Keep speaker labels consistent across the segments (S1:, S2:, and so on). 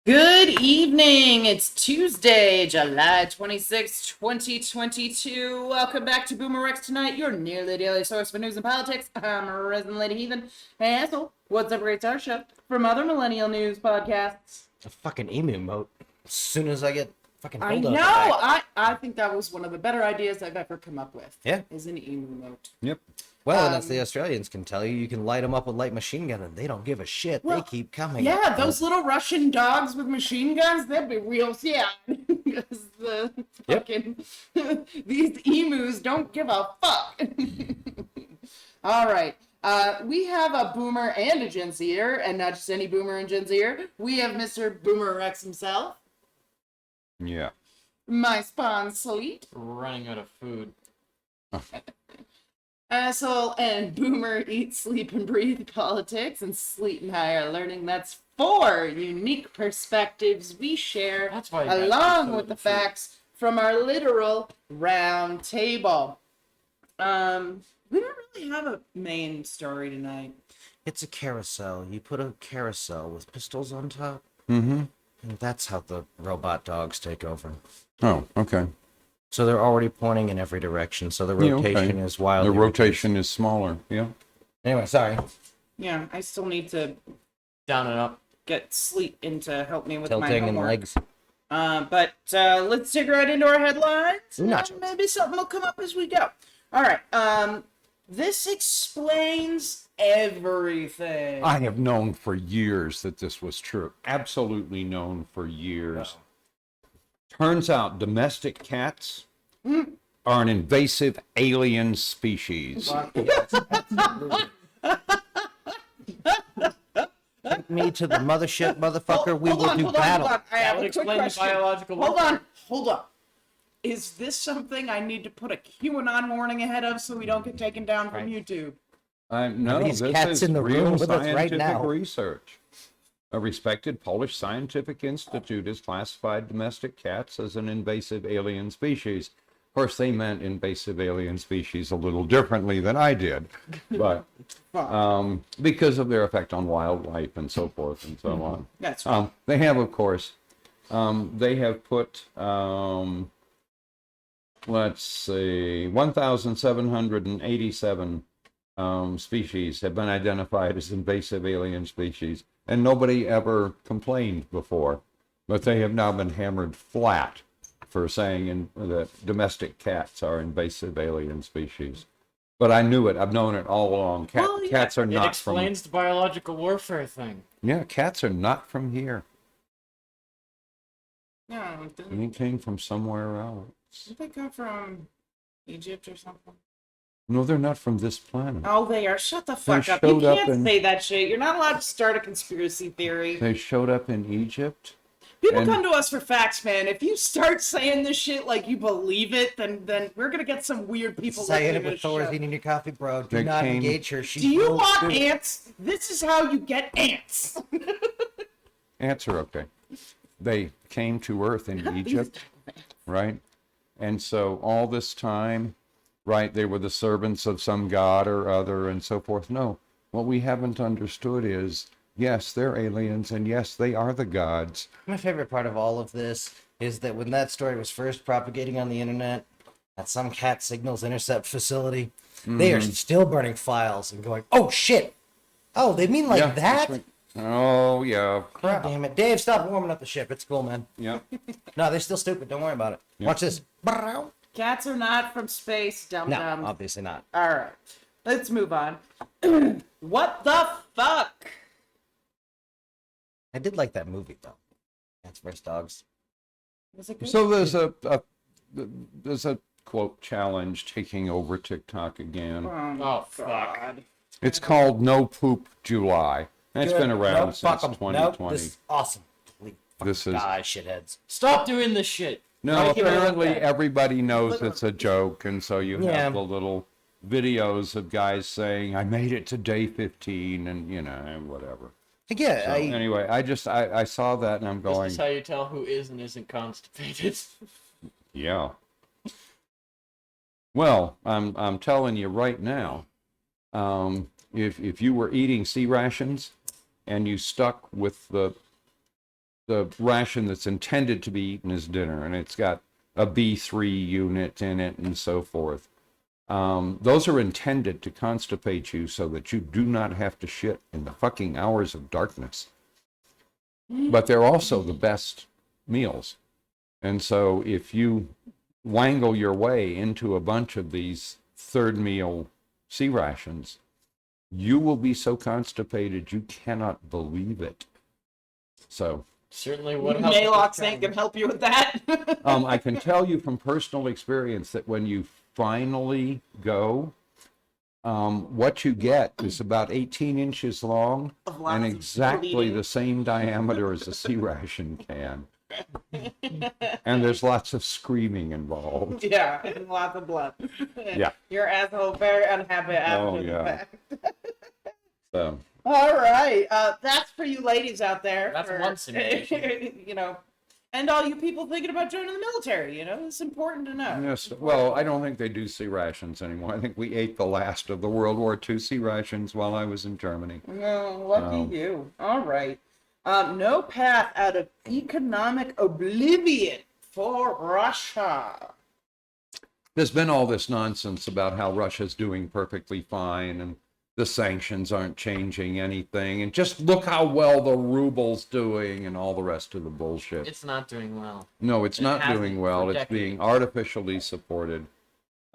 S1: Good evening. It's Tuesday, July 26, 2022. Welcome back to BoomerRexTonight, your nearly daily source for news and politics. I'm RisenLadyHeathen. Hey, asshole. What's up, Great Star Show? From other Millennial news podcasts.
S2: A fucking emu emote. As soon as I get fucking
S1: I
S2: hold of
S1: know.
S2: it.
S1: I think that was one of the better ideas I've ever come up with.
S2: Yeah.
S1: Is an emu emote.
S3: Yep.
S2: Well, and as the Australians can tell you, you can light them up with light machine gun, and they don't give a shit.
S1: Well,
S2: they keep coming.
S1: Yeah, those little Russian dogs with machine guns, they'd be real sad. Because the fucking these emus don't give a fuck. All right. We have a boomer and a Gen Zer, and not just any boomer and Gen Zer. We have Mr. Boomer Rex himself.
S3: Yeah.
S1: My spawn Sleet.
S4: Running out of food.
S1: Asshole and Boomer eat, sleep, and breathe politics, and Sleet and I are learning that's 4 unique perspectives we share,
S4: That's why you guys
S1: along
S4: eat
S1: with the
S4: food.
S1: facts from our literal round table. We don't really have a main story tonight.
S2: It's a carousel. You put a carousel with pistols on top,
S3: Mm-hmm.
S2: and that's how the robot dogs take over.
S3: Oh, okay.
S2: So they're already pointing in every direction, so the
S3: Yeah, okay.
S2: rotation is wild.
S3: The rotation is smaller. Yeah.
S2: Anyway, sorry.
S1: Yeah, I still need to
S4: Down and up.
S1: get Sleet in to help me with my
S2: Tilting and
S1: homework.
S2: legs.
S1: But let's dig right into our headlines.
S2: Nachos.
S1: Maybe something will come up as we go. All right. This explains everything.
S3: I have known for years that this was true. Absolutely known for years. Turns out domestic cats are an invasive alien species.
S2: Take me to the mothership, motherfucker. We will do
S1: Hold
S2: battle.
S1: on. I have
S4: That would
S1: a quick
S4: explain the
S1: question.
S4: biological
S1: Hold
S4: warfare.
S1: on. Is this something I need to put a QAnon warning ahead of so we don't get taken down from YouTube?
S3: No,
S2: These
S3: this
S2: cats
S3: is
S2: in the
S3: real
S2: room with us right
S3: scientific
S2: now.
S3: research. A respected Polish scientific institute has classified domestic cats as an invasive alien species. Of course, they meant invasive alien species a little differently than I did, but because of their effect on wildlife and so forth and so on.
S1: That's fine.
S3: They have, of course, they have put, let's see, 1,787 species have been identified as invasive alien species, and nobody ever complained before, but they have now been hammered flat for saying that domestic cats are invasive alien species. But I knew it. I've known it all along.
S1: Well, yeah,
S3: Cats are
S4: It
S3: not
S4: explains the biological warfare thing.
S3: cats are not from here.
S1: Yeah,
S3: They came from somewhere else.
S1: did they come from Egypt or something?
S3: No, they're not from this planet.
S1: Oh, they are. Shut the fuck up. You
S3: showed up
S1: can't
S3: in-
S1: say that shit. You're not allowed to start a conspiracy theory.
S3: They showed up in Egypt.
S1: People
S3: and-
S1: come to us for facts, man. If you start saying this shit like you believe it, then we're gonna get some weird people
S2: Say
S1: listening
S2: it
S1: to
S2: with
S1: this
S2: Thor's
S1: show.
S2: eating your coffee, bro. Do
S3: They
S2: not
S3: came-
S2: engage her. She
S1: Do you
S2: will
S1: want
S2: do it.
S1: ants? This is how you get ants.
S3: Ants are okay. They came to Earth in Egypt, right? And so all this time, right, they were the servants of some god or other and so forth. No, what we haven't understood is, yes, they're aliens, and yes, they are the gods.
S2: My favorite part of all of this is that when that story was first propagating on the internet at some cat signals intercept facility, they are still burning files and going, "Oh shit! Oh, they mean like
S3: Yeah,
S2: that?"
S3: that's right. Oh, yeah.
S2: God damn it, Dave! Stop warming up the ship. It's cool, man.
S3: Yeah.
S2: No, they're still stupid. Don't worry about it. Watch this. No,
S1: Cats are not from space, dum dum.
S2: obviously not.
S1: All right, let's move on. What the fuck?
S2: I did like that movie though. Cats vs Dogs.
S1: Was it good?
S3: So there's a quote challenge taking over TikTok again.
S4: Oh, fuck.
S1: God.
S3: It's called No Poop July. And it's
S2: Good.
S3: been around
S2: Nope,
S3: since
S2: fuck 'em. Nope,
S3: 2020.
S2: this is awesome.
S3: This is
S2: Die, shitheads.
S4: Stop doing this shit.
S3: no.
S4: Right, give it
S3: Apparently,
S4: back.
S3: everybody knows it's a joke, and so you
S2: Yeah.
S3: have the little videos of guys saying, "I made it to day 15," and whatever.
S2: Yeah,
S3: So anyway, I saw that, and I'm
S4: This
S3: going,
S4: is how you tell who is and isn't constipated.
S3: yeah. Well, I'm telling you right now, if you were eating sea rations and you stuck with the the ration that's intended to be eaten as dinner, and it's got a B3 unit in it and so forth. Those are intended to constipate you so that you do not have to shit in the fucking hours of darkness. But they're also the best meals. And so if you wangle your way into a bunch of these third meal sea rations, you will be so constipated you cannot believe it. So
S4: Certainly would help.
S1: Malox ain't gonna help you with that.
S3: I can tell you from personal experience that when you finally go, what you get is about 18 inches long
S1: Of lots
S3: and
S1: of
S3: exactly
S1: bleeding.
S3: the same diameter as a sea ration can. And there's lots of screaming involved.
S1: Yeah, and lots of blood.
S3: Yeah.
S1: Your asshole very unhappy after
S3: Oh,
S1: the
S3: yeah.
S1: fact.
S3: So,
S1: All right, that's for you ladies out there.
S4: That's
S1: for,
S4: one simulation.
S1: you know, and all you people thinking about joining the military. You know, it's important to know.
S3: yes, well, I don't think they do sea rations anymore. I think we ate the last of the World War II sea rations while I was in Germany.
S1: No, lucky
S3: No.
S1: you. All right. No path out of economic oblivion for Russia.
S3: There's been all this nonsense about how Russia's doing perfectly fine and the sanctions aren't changing anything, and just look how well the ruble's doing and all the rest of the bullshit.
S4: It's not doing well.
S3: No, it's
S4: It
S3: not
S4: hasn't
S3: doing well.
S4: for
S3: It's
S4: decades.
S3: being artificially supported.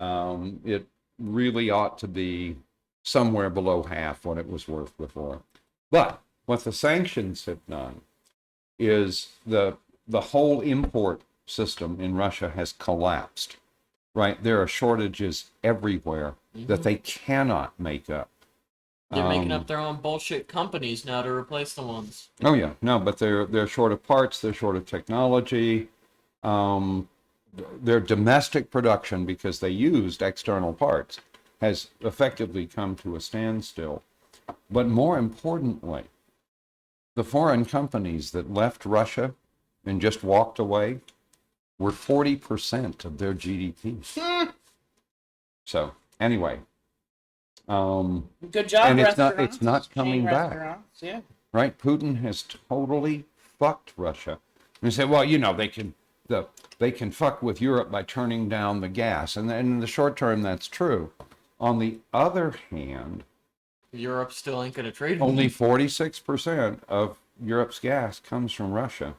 S3: It really ought to be somewhere below half what it was worth before. But what the sanctions have done is the whole import system in Russia has collapsed. Right? There are shortages everywhere that they cannot make up.
S4: They're making up their own bullshit companies now to replace the ones.
S3: Oh yeah, no, but they're short of parts, they're short of technology. Their domestic production, because they used external parts, has effectively come to a standstill. But more importantly, the foreign companies that left Russia and just walked away were 40% of their GDP. So anyway,
S1: Good job,
S3: and it's
S1: restaurants.
S3: not
S1: Chain
S3: coming back.
S1: restaurants, yeah.
S3: Right? Putin has totally fucked Russia. And you say, well, you know, they can fuck with Europe by turning down the gas. And in the short term, that's true. On the other hand,
S4: Europe still ain't gonna trade.
S3: only 46% of Europe's gas comes from Russia.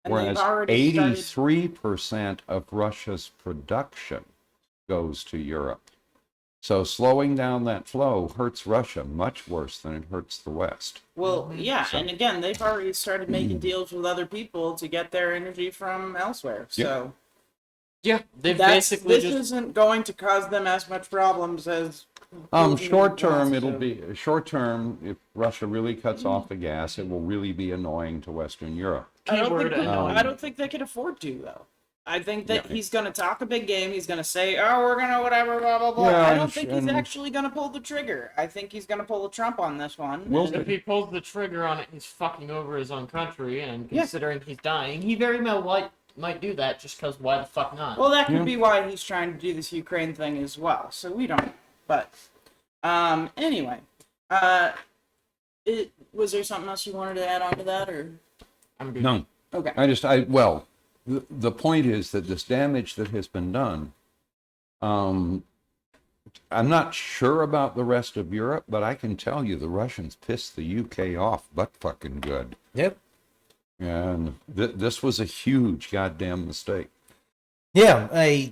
S1: And
S3: Whereas
S1: they've already started-
S3: 83% of Russia's production goes to Europe. So slowing down that flow hurts Russia much worse than it hurts the West.
S1: Well, yeah,
S3: So-
S1: and again, they've already started making deals with other people to get their energy from elsewhere. So
S4: Yeah, they've
S1: this
S4: basically just.
S1: isn't going to cause them as much problems as. Putin
S3: Short term,
S1: wants
S3: it'll
S1: to.
S3: be short term. If Russia really cuts off the gas, it will really be annoying to Western Europe.
S4: Keyword
S1: I don't think they can afford to though. I think that
S3: Yeah.
S1: he's going to talk a big game. He's going to say, "Oh, we're going to whatever, blah blah blah."
S3: Yeah,
S1: I
S3: and
S1: don't think he's
S3: and-
S1: actually going to pull the trigger. I think he's going to pull a Trump on this one.
S3: We'll
S1: and-
S3: see.
S4: If he pulls the trigger on it, he's fucking over his own country, and
S1: Yeah.
S4: considering he's dying, he very well might do that just because why the fuck not?
S1: Well, that could
S3: Yeah.
S1: be why he's trying to do this Ukraine thing as well. So we don't know. But anyway, was there something else you wanted to add on to that, or
S4: I'm good.
S3: No,
S1: okay?
S3: the point is that this damage that has been done, I'm not sure about the rest of Europe, but I can tell you the Russians pissed the UK off butt fucking good.
S2: Yep.
S3: And this was a huge goddamn mistake.
S2: Yeah, I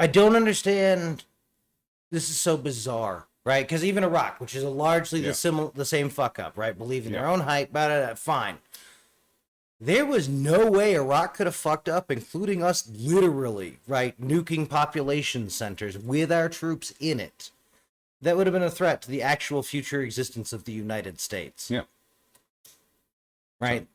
S2: don't understand. This is so bizarre, right? Because even Iraq, which is largely
S3: Yeah.
S2: the same fuck up, right? Believing their
S3: Yeah.
S2: own hype, fine. There was no way Iraq could have fucked up, including us literally, right? Nuking population centers with our troops in it. That would have been a threat to the actual future existence of the United States.
S3: Yeah.
S2: Right?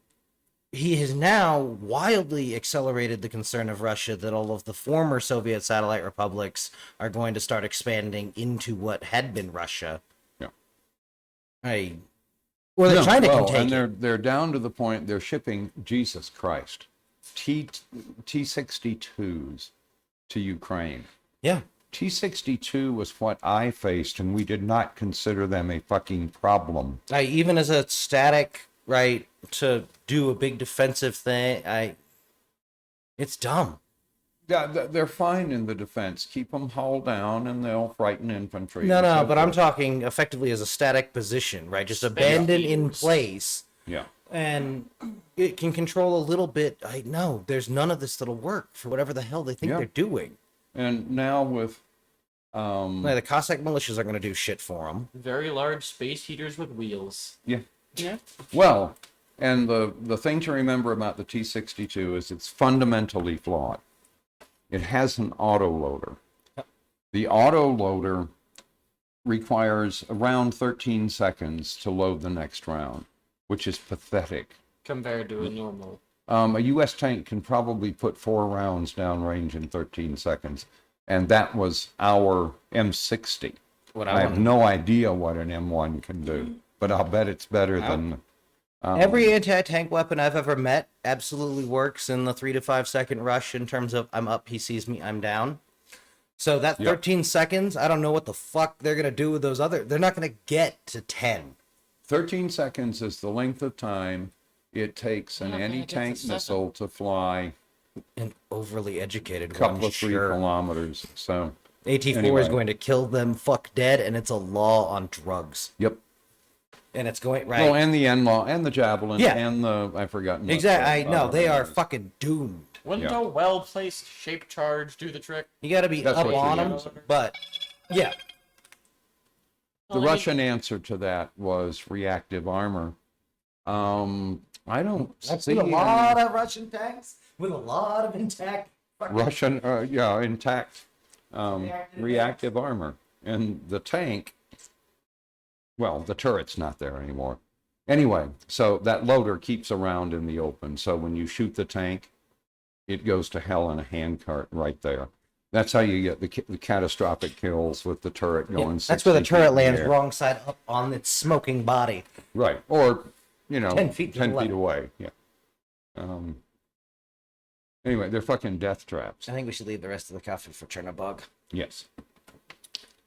S2: He has now wildly accelerated the concern of Russia that all of the former Soviet satellite republics are going to start expanding into what had been Russia.
S3: Yeah.
S2: Or they're trying to
S3: well,
S2: contain
S3: and
S2: it.
S3: they're down to the point they're shipping Jesus Christ T-62s to Ukraine.
S2: Yeah.
S3: T-62 was what I faced, and we did not consider them a fucking problem.
S2: Even as a static right, to do a big defensive thing. It's dumb.
S3: Yeah, they're fine in the defense. Keep them hull down, and they'll frighten infantry.
S2: No,
S3: and
S2: no,
S3: so
S2: but I'm
S3: forth.
S2: talking effectively as a static position, right? Just
S4: Space
S2: abandoned in
S4: beaters.
S2: place,
S3: Yeah.
S2: and it can control a little bit. I know there's none of this that'll work for whatever the hell they think
S3: Yeah.
S2: they're doing.
S3: And now with
S2: Like, the Cossack militias are going to do shit for them.
S4: Very large space heaters with wheels.
S3: yeah.
S1: Yeah.
S3: Well, and the thing to remember about the T-62 is it's fundamentally flawed. It has an autoloader. The autoloader requires around 13 seconds to load the next round, which is pathetic.
S4: Compared to a normal.
S3: A U.S. tank can probably put 4 rounds downrange in 13 seconds, and that was our M60.
S2: What
S3: I have no idea what an M1 can do, but I'll bet it's better than...
S2: Every anti-tank weapon I've ever met absolutely works in the 3 to 5 second rush in terms of I'm up, he sees me, I'm down. So that 13 seconds, I don't know what the fuck they're going to do with those other... They're not going to get to 10.
S3: 13 seconds is the length of time it takes an
S1: Okay,
S3: anti-tank
S1: it's a second.
S3: missile to fly
S2: An overly educated
S3: a couple
S2: one,
S3: of 3
S2: sure.
S3: kilometers. So,
S2: AT-4
S3: Anyway.
S2: is going to kill them fuck dead, and it's a law on drugs.
S3: yep.
S2: And it's going... Right.
S3: Well, and the N-Law, and the Javelin,
S2: Yeah.
S3: and the... I've forgotten. what
S2: Exactly.
S3: the
S2: I know.
S3: other
S2: They
S3: one
S2: are
S3: is.
S2: fucking doomed.
S4: Wouldn't
S3: Yeah.
S4: a well-placed shape charge do the trick?
S2: You got to be
S3: That's
S2: up
S3: what you
S2: on them,
S3: use.
S2: but... Yeah.
S3: The
S4: Well, I mean,
S3: Russian answer to that was reactive armor. I don't
S2: I've
S3: see
S2: seen a
S3: any
S2: lot of Russian tanks with a lot of intact... fucking-
S3: Russian, intact reactive armor. And the tank, well, the turret's not there anymore. Anyway, so that loader keeps around in the open. So when you shoot the tank, it goes to hell in a handcart right there. That's how you get the catastrophic kills with the turret
S2: Yeah,
S3: going.
S2: that's where the
S3: 60 feet
S2: turret
S3: in
S2: lands
S3: air.
S2: wrong side up on its smoking body.
S3: Right. Or,
S2: 10 feet to
S3: 10
S2: the
S3: feet
S2: left.
S3: away. Yeah. Anyway, they're fucking death traps.
S2: I think we should leave the rest of the coffee for Chernobog.
S3: Yes.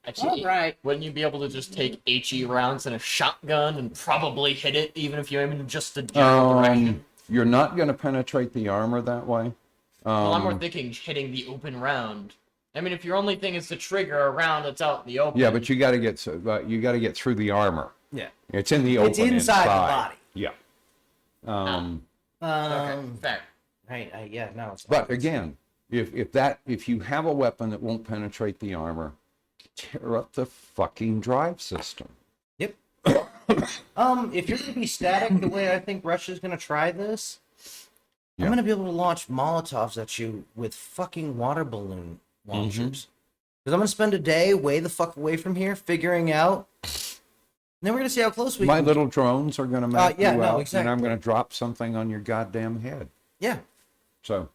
S4: Actually,
S1: All right.
S4: wouldn't you be able to just take HE rounds in a shotgun and probably hit it, even if you aim in just the general direction?
S3: You're not going to penetrate the armor that way.
S4: Well, I'm more thinking hitting the open round. I mean, if your only thing is to trigger a round that's out in the open.
S3: Yeah, but you got to get through the armor.
S2: Yeah.
S3: It's in the open.
S2: It's inside the body.
S3: Yeah.
S4: Okay, fair.
S2: Right. Yeah. No. It's
S3: But again, if you have a weapon that won't penetrate the armor, tear up the fucking drive system.
S2: Yep. If you're gonna be static the way I think Russia's gonna try this,
S3: Yeah.
S2: I'm gonna be able to launch Molotovs at you with fucking water balloon launchers. Because I'm gonna spend a day way the fuck away from here figuring out. And then we're gonna see how close we
S3: My
S2: can.
S3: little drones are going to map
S2: yeah,
S3: you
S2: no,
S3: out, and
S2: exactly.
S3: I'm going to drop something on your goddamn head.
S2: Yeah.
S3: So,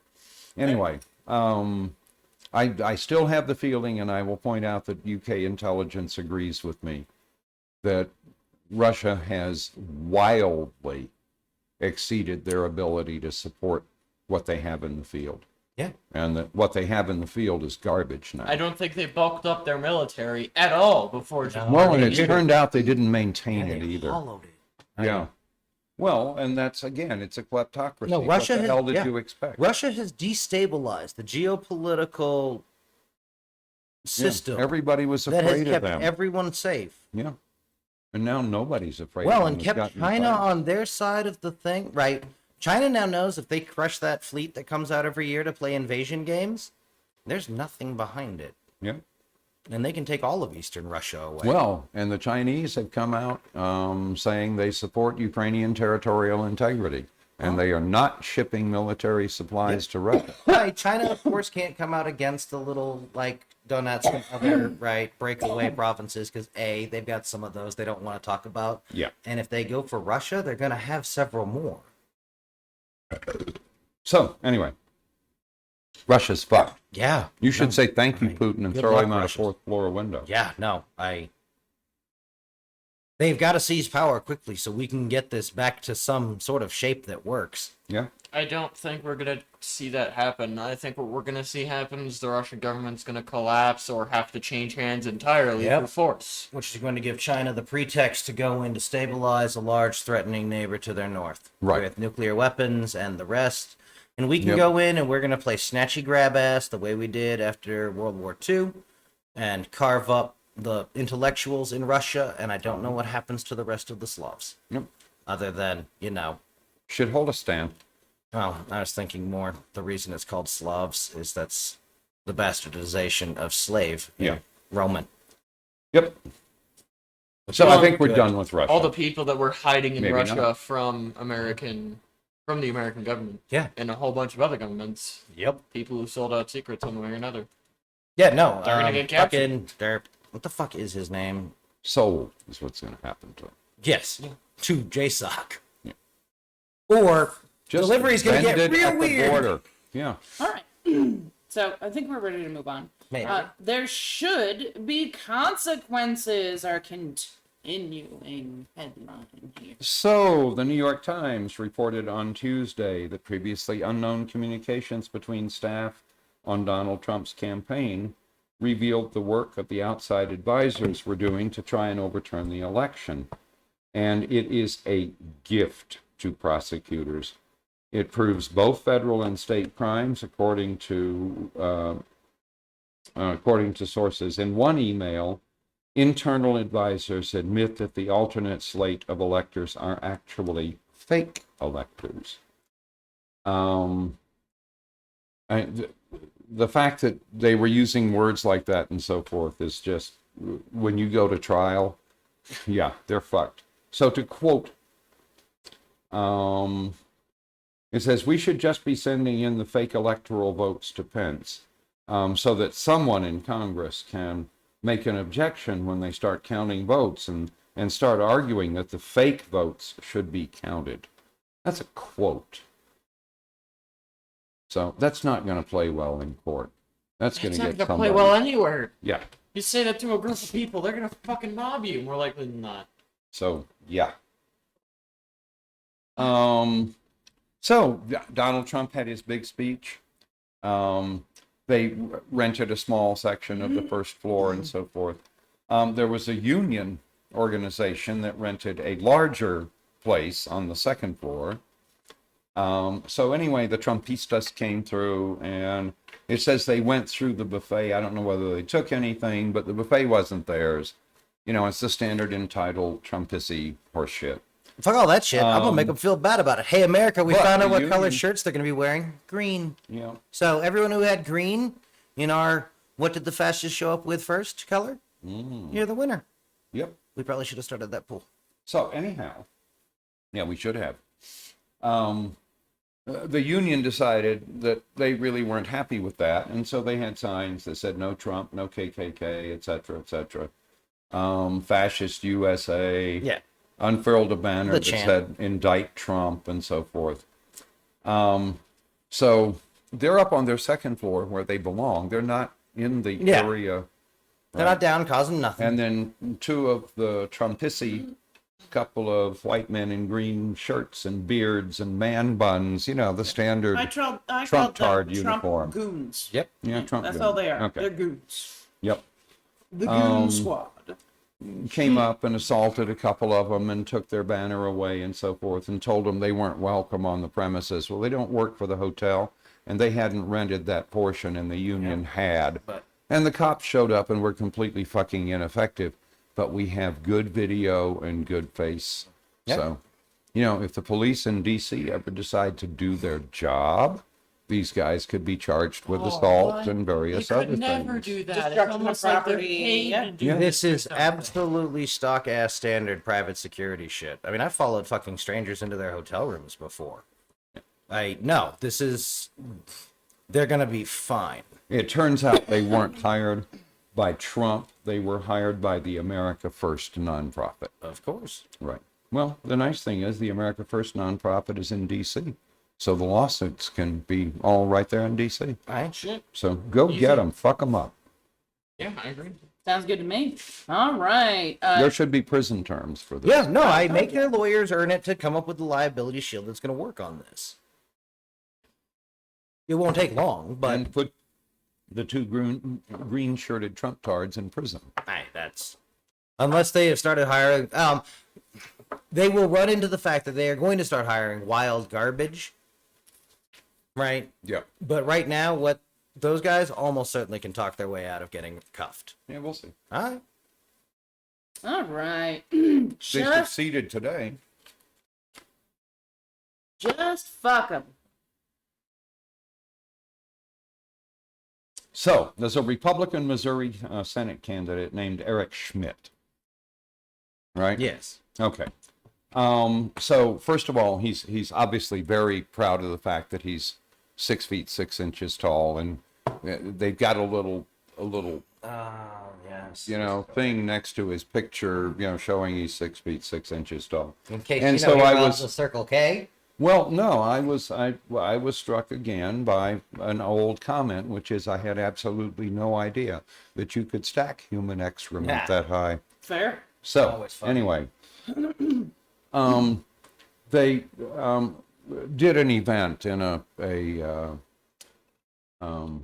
S3: anyway, I still have the feeling, and I will point out that UK intelligence agrees with me, that Russia has wildly exceeded their ability to support what they have in the field.
S2: Yeah.
S3: And that what they have in the field is garbage now.
S4: I don't think they bulked up their military at all before.
S3: Well, and it
S2: Yeah.
S3: turned out they didn't maintain
S2: Yeah,
S3: it
S2: they
S3: either.
S2: hollowed it.
S3: Yeah. Well, and that's, again, it's a kleptocracy.
S2: No, Russia
S3: What the
S2: has-
S3: hell did
S2: yeah.
S3: you expect?
S2: Russia has destabilized the geopolitical system
S3: Everybody was
S2: that has
S3: afraid of
S2: kept
S3: them.
S2: everyone safe.
S3: Yeah. And now nobody's afraid of
S2: Well,
S3: them.
S2: and
S3: It's
S2: kept
S3: gotten
S2: China
S3: better.
S2: on their side of the thing, right? China now knows if they crush that fleet that comes out every year to play invasion games, there's nothing behind it.
S3: Yeah.
S2: And they can take all of Eastern Russia away.
S3: Well, and the Chinese have come out saying they support Ukrainian territorial integrity. And they are not shipping military supplies to Russia.
S2: Right, China, of course, can't come out against the little, like, Donetsk and other, right, breakaway provinces, because, A, they've got some of those they don't want to talk about.
S3: Yeah.
S2: And if they go for Russia, they're going to have several more.
S3: So, anyway, Russia's fucked.
S2: Yeah.
S3: You should
S2: No,
S3: say thank you,
S2: I mean,
S3: Putin, and
S2: good
S3: throw
S2: luck,
S3: him out a
S2: Russia.
S3: fourth floor window.
S2: Yeah, no, I... They've got to seize power quickly so we can get this back to some sort of shape that works.
S3: Yeah.
S4: I don't think we're gonna see that happen. I think what we're gonna see happen is the Russian government's gonna collapse or have to change hands entirely
S2: Yep.
S4: through force.
S2: Which is going to give China the pretext to go in to stabilize a large threatening neighbor to their north.
S3: Right.
S2: With nuclear weapons and the rest. And we can
S3: Yep.
S2: go in and we're going to play snatchy grab ass the way we did after World War II and carve up the intellectuals in Russia. And I don't know what happens to the rest of the Slavs.
S3: Yep.
S2: Other than,
S3: Should hold a stand.
S2: well, I was thinking more the reason it's called Slavs is that's the bastardization of slave in
S3: Yeah.
S2: Roman.
S3: Yep. So I
S4: Well,
S3: think we're
S2: good.
S3: done with Russia.
S4: All the people that were hiding in
S3: Maybe
S4: Russia
S3: not.
S4: from the American government.
S2: Yeah.
S4: And a whole bunch of other governments.
S2: Yep.
S4: People who sold out secrets one way or another.
S2: Yeah, no.
S4: They're gonna get captured.
S2: What the fuck is his name?
S3: Soul is what's going to happen to him.
S2: Yes, to JSOC.
S3: Yeah.
S2: Or
S3: Just
S2: delivery's gonna get
S3: vended
S2: real
S3: at the
S2: weird.
S3: border. Yeah.
S1: All right. So I think we're ready to move on.
S2: Maybe.
S1: There should be consequences. Our continuing headline here.
S3: So, the New York Times reported on Tuesday that previously unknown communications between staff on Donald Trump's campaign revealed the work that the outside advisors were doing to try and overturn the election. And it is a gift to prosecutors. It proves both federal and state crimes, according to sources. In one email, internal advisors admit that the alternate slate of electors are actually fake electors. The fact that they were using words like that and so forth is just, when you go to trial, yeah, they're fucked. So to quote, it says, we should just be sending in the fake electoral votes to Pence so that someone in Congress can make an objection when they start counting votes and start arguing that the fake votes should be counted. That's a quote. So that's not going to play well in court. That's going
S4: It's
S3: to
S4: not
S3: get
S4: gonna
S3: somebody.
S4: play well anywhere.
S3: Yeah.
S4: You say that to a group of people, they're gonna fucking mob you more likely than not.
S3: So, yeah. Donald Trump had his big speech. They rented a small section of the first floor and so forth. There was a union organization that rented a larger place on the second floor. So anyway, the Trumpistas came through, and it says they went through the buffet. I don't know whether they took anything, but the buffet wasn't theirs. You know, it's the standard entitled Trumpissy horseshit.
S2: Fuck all that shit. I'm gonna make them feel bad about it. Hey, America, we
S3: But
S2: found out
S3: the
S2: what color
S3: union-
S2: shirts they're gonna be wearing. Green.
S3: Yeah.
S2: So everyone who had green in our what did the fascists show up with first color? You're the winner.
S3: Yep.
S2: We probably should have started that pool.
S3: So anyhow, yeah, we should have. The union decided that they really weren't happy with that, and so they had signs that said no Trump, no KKK, etc., etc. Fascist USA.
S2: Yeah.
S3: Unfurled a banner
S2: The
S3: that
S2: chant.
S3: said indict Trump and so forth. So they're up on their second floor where they belong. They're not in the
S2: Yeah.
S3: area.
S2: They're not down causing nothing.
S3: And then two of the Trumpissy, couple of white men in green shirts and beards and man buns, you know, the standard.
S1: I
S3: Trump
S1: called
S3: tard
S1: them
S3: uniform.
S1: Trump goons.
S2: Yep.
S3: Yeah, Trump.
S1: That's
S3: goon.
S1: all they are.
S3: Okay.
S1: They're goons.
S3: Yep.
S1: The goon squad.
S3: Came up and assaulted a couple of them and took their banner away and so forth and told them they weren't welcome on the premises. Well, they don't work for the hotel, and they hadn't rented that portion, and the union had.
S2: But
S3: And the cops showed up and were completely fucking ineffective. But we have good video and good face.
S2: Yeah.
S3: So, you know, if the police in D.C. ever decide to do their job, these guys could be charged with assault and various
S4: They
S3: other
S4: could never
S3: things.
S4: do that.
S1: Destruction
S4: It's
S1: of
S4: almost like they're
S1: property,
S4: paid
S1: yeah.
S4: to do
S3: Yeah.
S2: this is
S4: stuff.
S2: absolutely stock ass standard private security shit. I mean, I followed fucking strangers into their hotel rooms before. They're gonna be fine.
S3: It turns out they weren't hired by Trump. They were hired by the America First nonprofit.
S2: Of course.
S3: Right. Well, the nice thing is the America First nonprofit is in D.C., so the lawsuits can be all right there in D.C.
S2: Right?
S4: Shit.
S3: So go
S4: Easy.
S3: get them. Fuck them up.
S4: Yeah, I agree.
S1: Sounds good to me. All right.
S3: There should be prison terms for this.
S2: Yeah, no, I make their lawyers earn it to come up with the liability shield that's going to work on this. It won't take long, but
S3: And put the two green-shirted Trump tards in prison.
S2: that's unless they have started hiring. They will run into the fact that they are going to start hiring wild garbage, right?
S3: Yeah.
S2: But right now, what those guys almost certainly can talk their way out of getting cuffed.
S3: Yeah, we'll see.
S2: All right.
S1: all right.
S3: They
S1: Just
S3: succeeded today.
S1: fuck them.
S3: So, there's a Republican Missouri Senate candidate named Eric Schmidt. Right?
S2: Yes.
S3: Okay. So first of all, he's obviously very proud of the fact that he's 6 feet 6 inches tall, and they've got a little
S2: Yes.
S3: thing next to his picture, showing he's 6 feet 6 inches tall.
S2: In case
S3: And
S2: you know
S3: so
S2: he
S3: I
S2: robs
S3: was-
S2: the Circle K.
S3: Well, no, I was struck again by an old comment, which is I had absolutely no idea that you could stack human excrement
S2: Nah.
S3: that high.
S1: Fair.
S3: So
S2: Always fun.
S3: anyway, they did an event in a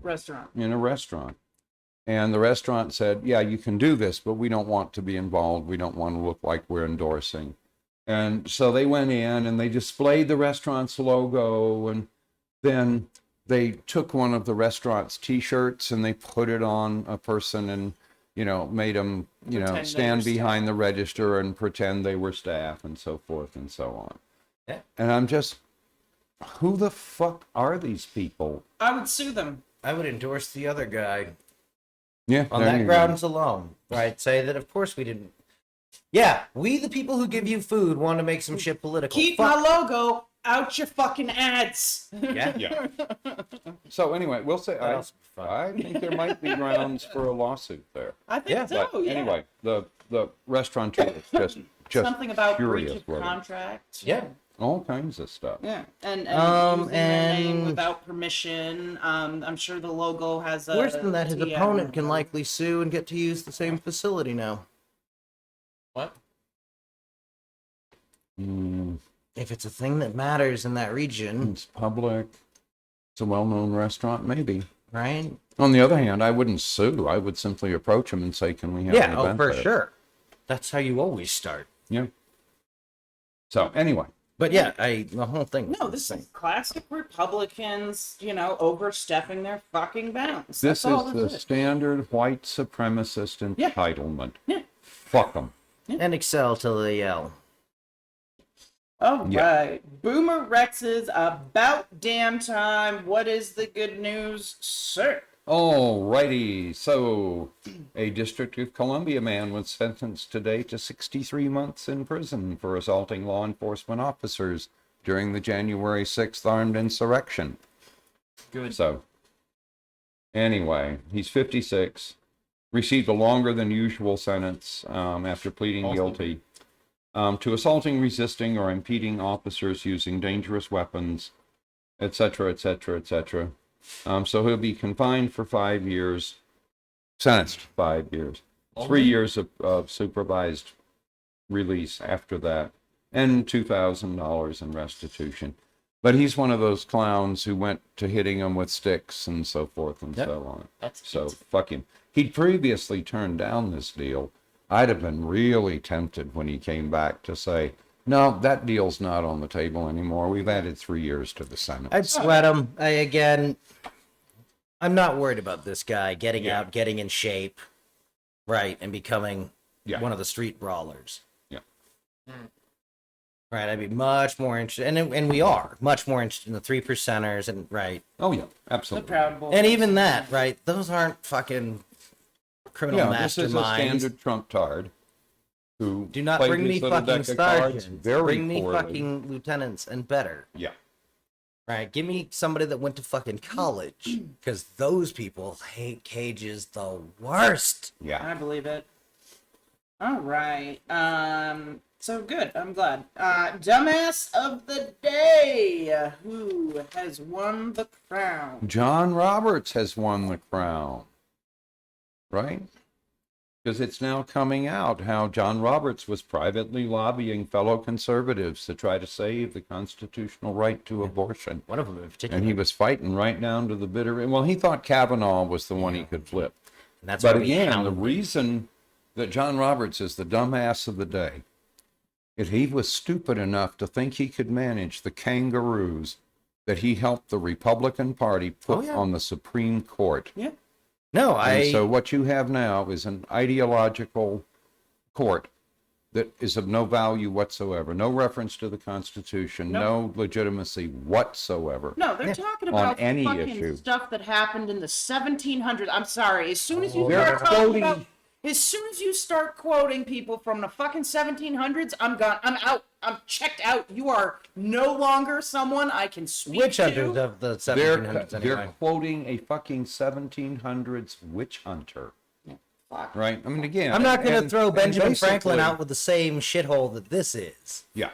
S1: Restaurant.
S3: restaurant, and the restaurant said, "Yeah, you can do this, but we don't want to be involved. We don't want to look like we're endorsing." And so they went in and they displayed the restaurant's logo, and then they took one of the restaurant's T-shirts and they put it on a person and, made them,
S1: Pretend they
S3: stand
S1: were staff.
S3: behind the register and pretend they were staff and so forth and so on.
S2: Yeah.
S3: And I'm just, who the fuck are these people?
S1: I would sue them.
S2: I would endorse the other guy
S3: Yeah,
S2: on
S3: there
S2: that
S3: you go.
S2: grounds alone. Right? Say that of course we didn't. Yeah, we the people who give you food want to make some shit political.
S1: Keep
S2: Fuck.
S1: my logo out your fucking ads.
S2: Yeah.
S3: Yeah. So anyway, we'll say,
S2: That else would be fun.
S3: I think there might be grounds for a lawsuit there.
S1: I think
S2: Yeah.
S1: so.
S3: But
S1: Yeah.
S3: anyway, the restaurateur is just
S1: Something about breach
S3: curious
S1: of
S3: whether-
S1: contract.
S2: Yeah.
S3: all kinds of stuff.
S1: Yeah, and using
S2: Um,
S1: their name
S2: and-
S1: without permission. I'm sure the logo has a.
S2: Worse than that, his
S1: TM.
S2: opponent can likely sue and get to use the same facility now.
S4: What?
S2: If it's a thing that matters in that region,
S3: It's public. It's a well-known restaurant, maybe.
S2: right?
S3: On the other hand, I wouldn't sue. I would simply approach him and say, "Can we have an
S2: Yeah,
S3: event
S2: for
S3: there?"
S2: sure. That's how you always start.
S3: Yeah. So anyway,
S2: But yeah, the whole thing.
S1: No, this is classic Republicans, overstepping their fucking bounds.
S3: this
S1: That's all
S3: is
S1: this
S3: the standard white supremacist
S1: Yeah.
S3: entitlement.
S1: Yeah.
S3: Fuck them.
S2: And excel till they yell.
S1: All right.
S3: Yeah.
S1: Boomer Rex's about damn time. What is the good news, sir?
S3: Alrighty, so a District of Columbia man was sentenced today to 63 months in prison for assaulting law enforcement officers during the January 6th armed insurrection.
S4: Good.
S3: So, anyway, he's 56, received a longer than usual sentence after pleading guilty to assaulting, resisting, or impeding officers using dangerous weapons, etc., etc., etc. So he'll be confined for 5 years, sentenced 5 years, 3 years of supervised release after that, and $2,000 in restitution. But he's one of those clowns who went to hitting them with sticks and so forth and so on.
S4: That's
S3: So fuck him. He'd previously turned down this deal. I'd have been really tempted when he came back to say, "No, that deal's not on the table anymore. We've added 3 years to the sentence."
S2: I'd sweat him. I'm not worried about this guy getting out, getting in shape, right, and becoming one of the street brawlers.
S3: Yeah.
S2: Right, I'd be much more interested, and we are much more interested in the 3%ers, and right,
S3: Oh yeah,
S1: The
S3: absolutely.
S1: Proud Boys.
S2: and even that, right, those aren't fucking criminal
S3: Yeah, this is a
S2: masterminds.
S3: standard Trump tard who
S2: Do not
S3: played
S2: bring
S3: his
S2: me
S3: little
S2: fucking
S3: deck of cards
S2: sergeants.
S3: very
S2: Bring me
S3: poorly.
S2: fucking lieutenants and better.
S3: Yeah.
S2: Right, give me somebody that went to fucking college, because those people hate cages the worst.
S3: Yeah.
S1: I believe it. All right. So good. I'm glad. Dumbass of the day. Who has won the crown?
S3: John Roberts has won the crown. Right? because it's now coming out how John Roberts was privately lobbying fellow conservatives to try to save the constitutional right to abortion.
S2: One of them in particular.
S3: And he was fighting right down to the bitter end. Well, he thought Kavanaugh was the one he could flip.
S2: And that's
S3: But
S2: why we
S3: again, the
S2: hound-
S3: reason that John Roberts is the dumbass of the day is he was stupid enough to think he could manage the kangaroos that he helped the Republican Party put on the Supreme Court.
S1: Yeah.
S2: No,
S3: And so what you have now is an ideological court that is of no value whatsoever, no reference to the Constitution, no legitimacy whatsoever.
S1: No, they're talking
S3: On
S1: about
S3: any
S1: fucking
S3: issue.
S1: stuff that happened in the 1700s. I'm sorry. As soon as you
S3: They're
S1: start talking
S3: quoting-
S1: about, as soon as you start quoting people from the fucking 1700s, I'm gone. I'm out. I'm checked out. You are no longer someone I can speak
S2: witch
S1: to.
S2: hunters of the
S3: They're
S2: 1700s anyway.
S3: they're quoting a fucking 1700s witch hunter.
S1: Fuck.
S3: Right? I mean, again,
S2: I'm not going to
S3: and-
S2: throw
S3: and
S2: Benjamin Franklin
S3: basically-
S2: out with the same shithole that this is.
S3: Yeah.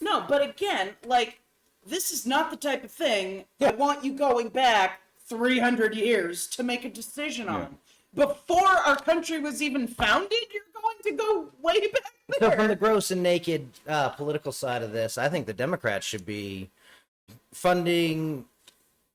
S1: No, but again, like, this is not the type of thing I want you going back 300 years to make a decision on. Before our country was even founded, you're going to go way back
S2: So
S1: there.
S2: from the gross and naked political side of this, I think the Democrats should be funding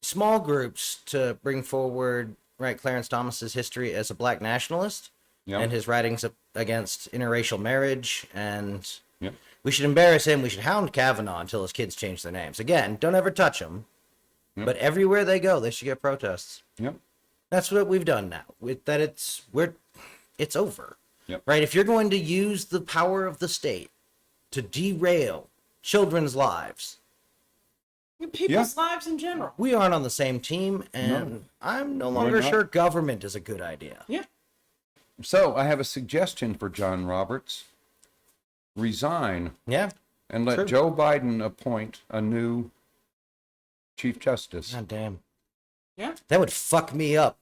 S2: small groups to bring forward, right, Clarence Thomas's history as a black nationalist
S3: Yep.
S2: and his writings against interracial marriage. And
S3: Yep.
S2: we should embarrass him. We should hound Kavanaugh until his kids change their names. Again, don't ever touch them.
S3: Yep.
S2: But everywhere they go, they should get protests.
S3: Yep.
S2: That's what we've done now. With that, it's over.
S3: Yep.
S2: Right? If you're going to use the power of the state to derail children's lives,
S1: People's lives in general.
S2: we aren't on the same team, and I'm no longer
S3: not.
S2: sure government is a good idea.
S1: Yeah.
S3: So I have a suggestion for John Roberts. Resign
S2: Yeah.
S3: and let
S2: True.
S3: Joe Biden appoint a new Chief Justice.
S2: God damn.
S1: Yeah.
S2: That would fuck me up.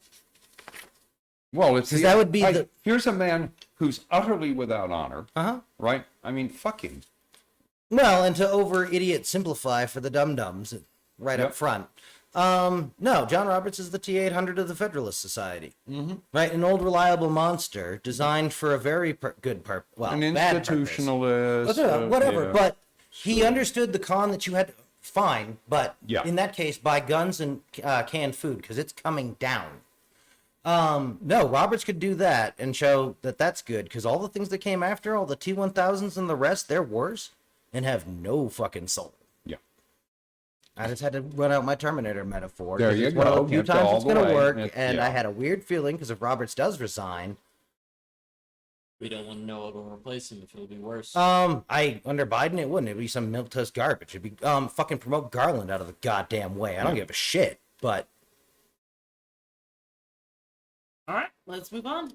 S3: Well, it's
S2: 'Cause that would be the-
S3: here's a man who's utterly without honor,
S2: Uh-huh.
S3: right? I mean, fuck him.
S2: Well, and to over idiot simplify for the dum-dums right up
S3: Yep.
S2: front. No, John Roberts is the T-800 of the Federalist Society. Mm-hmm. Right? An old reliable monster designed for a very good purpose. Well,
S3: An
S2: bad purpose.
S3: institutionalist.
S2: Whatever,
S3: yeah.
S2: but he understood the con that you had. Fine, but
S3: Yeah.
S2: in that case, buy guns and canned food because it's coming down. No, Roberts could do that and show that that's good because all the things that came after, all the T-1000s and the rest, they're worse and have no fucking soul.
S3: Yeah.
S2: I just had to run out my Terminator metaphor.
S3: There
S2: 'cause
S3: you
S2: it's one of
S3: go.
S2: the few
S3: It's
S2: times
S3: all
S2: it's
S3: the
S2: going to
S3: way.
S2: work,
S3: It's-
S2: and
S3: yeah.
S2: I had a weird feeling because if Roberts does resign,
S4: We don't want to know what will replace him if it'll be worse.
S2: under Biden it wouldn't. It'd be some milquetoast garbage. It'd be fucking promote Garland out of the goddamn way. I don't give a shit. But
S1: All right, let's move on.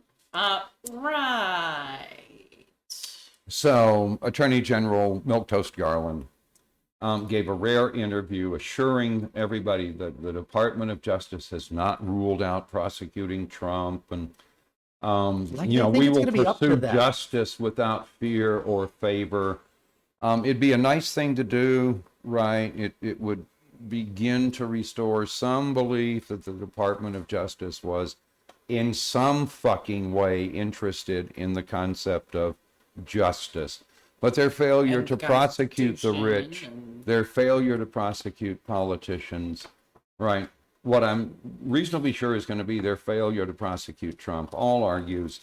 S1: Right.
S3: So, Attorney General Milquetoast Garland gave a rare interview assuring everybody that the Department of Justice has not ruled out prosecuting Trump, and
S2: Like
S3: you
S2: they
S3: know,
S2: think
S3: we
S2: it's
S3: will
S2: gonna be up to
S3: pursue
S2: them.
S3: justice without fear or favor. It'd be a nice thing to do, right? It would begin to restore some belief that the Department of Justice was in some fucking way interested in the concept of justice. But their failure
S1: And
S3: to
S1: the
S3: prosecute the
S1: Constitution
S3: rich,
S1: and-
S3: their failure to prosecute politicians, right? What I'm reasonably sure is going to be their failure to prosecute Trump all argues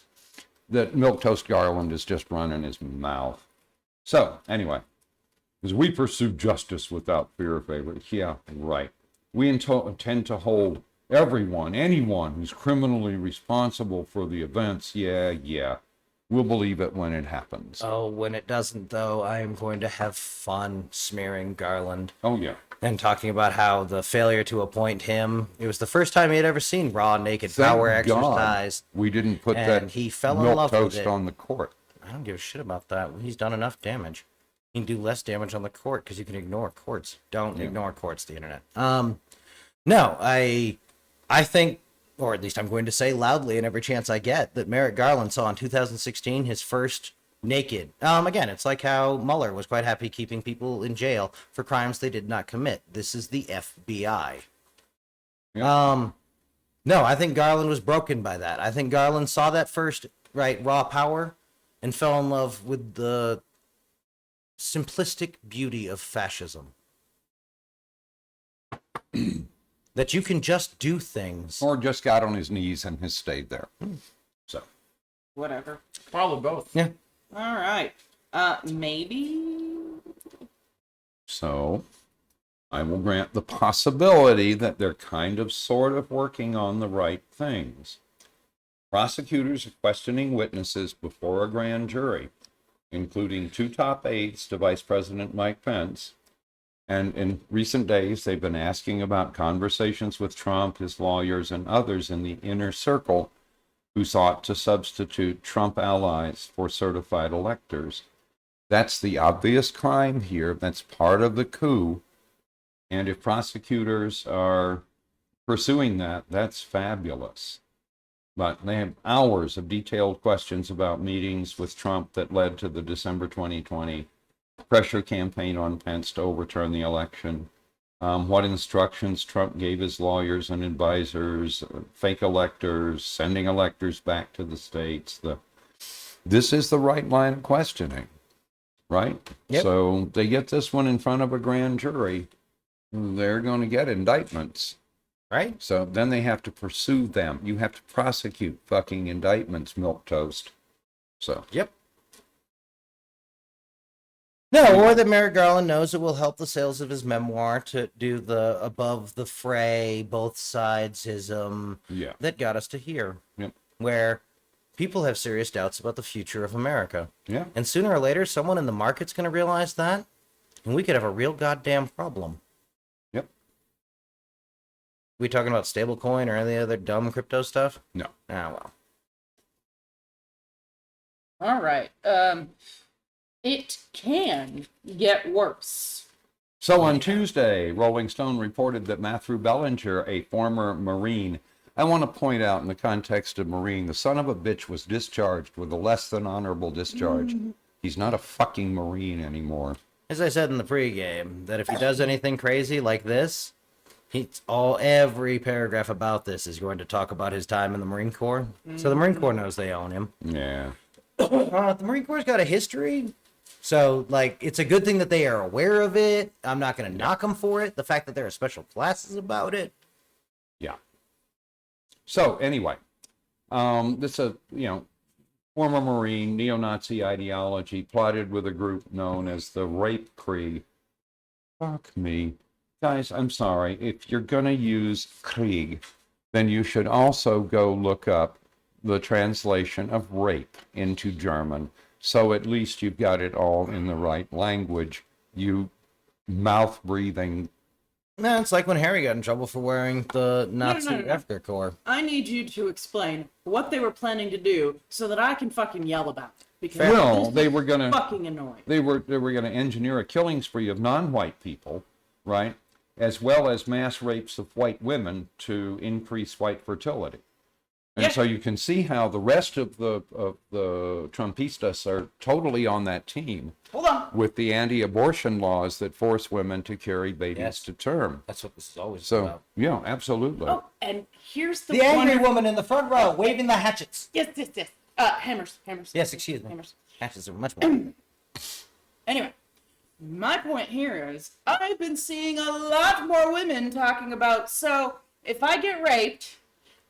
S3: that Milquetoast Garland is just running his mouth. So, anyway, as we pursue justice without fear or favor, yeah, right. We intend to hold anyone who's criminally responsible for the events, yeah. We'll believe it when it happens.
S2: oh, when it doesn't, though, I am going to have fun smearing Garland
S3: Oh, yeah.
S2: and talking about how the failure to appoint him. It was the first time he had ever seen raw, naked
S3: Thank
S2: power
S3: God
S2: exercise.
S3: we didn't put
S2: and
S3: that
S2: he fell in love with
S3: milquetoast
S2: it.
S3: on the court.
S2: I don't give a shit about that. He's done enough damage. He can do less damage on the court because you can ignore courts. Don't ignore courts, the internet. No, I think, or at least I'm going to say loudly in every chance I get, that Merrick Garland saw in 2016 his first naked. Again, it's like how Mueller was quite happy keeping people in jail for crimes they did not commit. This is the FBI.
S3: Yeah.
S2: No, I think Garland was broken by that. I think Garland saw that first right, raw power, and fell in love with the simplistic beauty of fascism. That you can just do things.
S3: Or just got on his knees and has stayed there. So.
S1: Whatever.
S4: Probably both.
S2: Yeah.
S1: All right. Maybe.
S3: So, I will grant the possibility that they're kind of sort of working on the right things. Prosecutors are questioning witnesses before a grand jury, including 2 top aides to Vice President Mike Pence. And in recent days, they've been asking about conversations with Trump, his lawyers, and others in the inner circle who sought to substitute Trump allies for certified electors. That's the obvious crime here. That's part of the coup. And if prosecutors are pursuing that, that's fabulous. But they have hours of detailed questions about meetings with Trump that led to the December 2020 pressure campaign on Pence to overturn the election. What instructions Trump gave his lawyers and advisors, fake electors, sending electors back to the states. This is the right line of questioning, right?
S2: Yep.
S3: So they get this one in front of a grand jury, they're going to get indictments.
S2: Right?
S3: So then they have to pursue them. You have to prosecute fucking indictments, milquetoast. So.
S2: Yep. No, or that Merrick Garland knows it will help the sales of his memoir to do the above the fray, both sidesism
S3: Yeah.
S2: that got us to here.
S3: Yep.
S2: Where people have serious doubts about the future of America.
S3: Yeah.
S2: And sooner or later, someone in the market's going to realize that, and we could have a real goddamn problem.
S3: Yep.
S2: We talking about stablecoin or any other dumb crypto stuff?
S3: No.
S2: Ah, well.
S1: All right. It can get worse.
S3: So on Tuesday, Rolling Stone reported that Matthew Bellinger, a former Marine, I want to point out in the context of Marine, the son of a bitch was discharged with a less than honorable discharge. He's not a fucking Marine anymore.
S2: As I said in the pregame, that if he does anything crazy like this, every paragraph about this is going to talk about his time in the Marine Corps. So the Marine Corps knows they own him.
S3: Yeah.
S2: The Marine Corps' got a history. So, like, it's a good thing that they are aware of it. I'm not going to knock them for it. The fact that there are special classes about it.
S3: Yeah. So anyway, this is a, former Marine, neo-Nazi ideology plotted with a group known as the Rape Krieg. Fuck me. Guys, I'm sorry. If you're going to use Krieg, then you should also go look up the translation of rape into German. So at least you've got it all in the right language. You mouth-breathing.
S2: No, it's like when Harry got in trouble for wearing the Nazi
S1: No.
S2: After Corps.
S1: I need you to explain what they were planning to do so that I can fucking yell about it. Because
S3: Well,
S1: this
S3: they
S1: is
S3: were going to
S1: fucking annoying.
S3: they were going to engineer a killing spree of non-white people, right? As well as mass rapes of white women to increase white fertility. And
S1: Yeah.
S3: so you can see how the rest of the Trumpistas are totally on that team
S1: Hold on.
S3: with the anti-abortion laws that force women to carry babies
S2: Yes.
S3: to term.
S2: That's what this is always
S3: So,
S2: about.
S3: yeah, absolutely.
S1: Oh, and here's the
S2: The angry
S1: wonder-
S2: woman in the front row waving the hatchets.
S1: Yes. Hammers.
S2: Yes, excuse me.
S1: Hammers.
S2: Hatchets are much more.
S1: Anyway, my point here is I've been seeing a lot more women talking about, so if I get raped,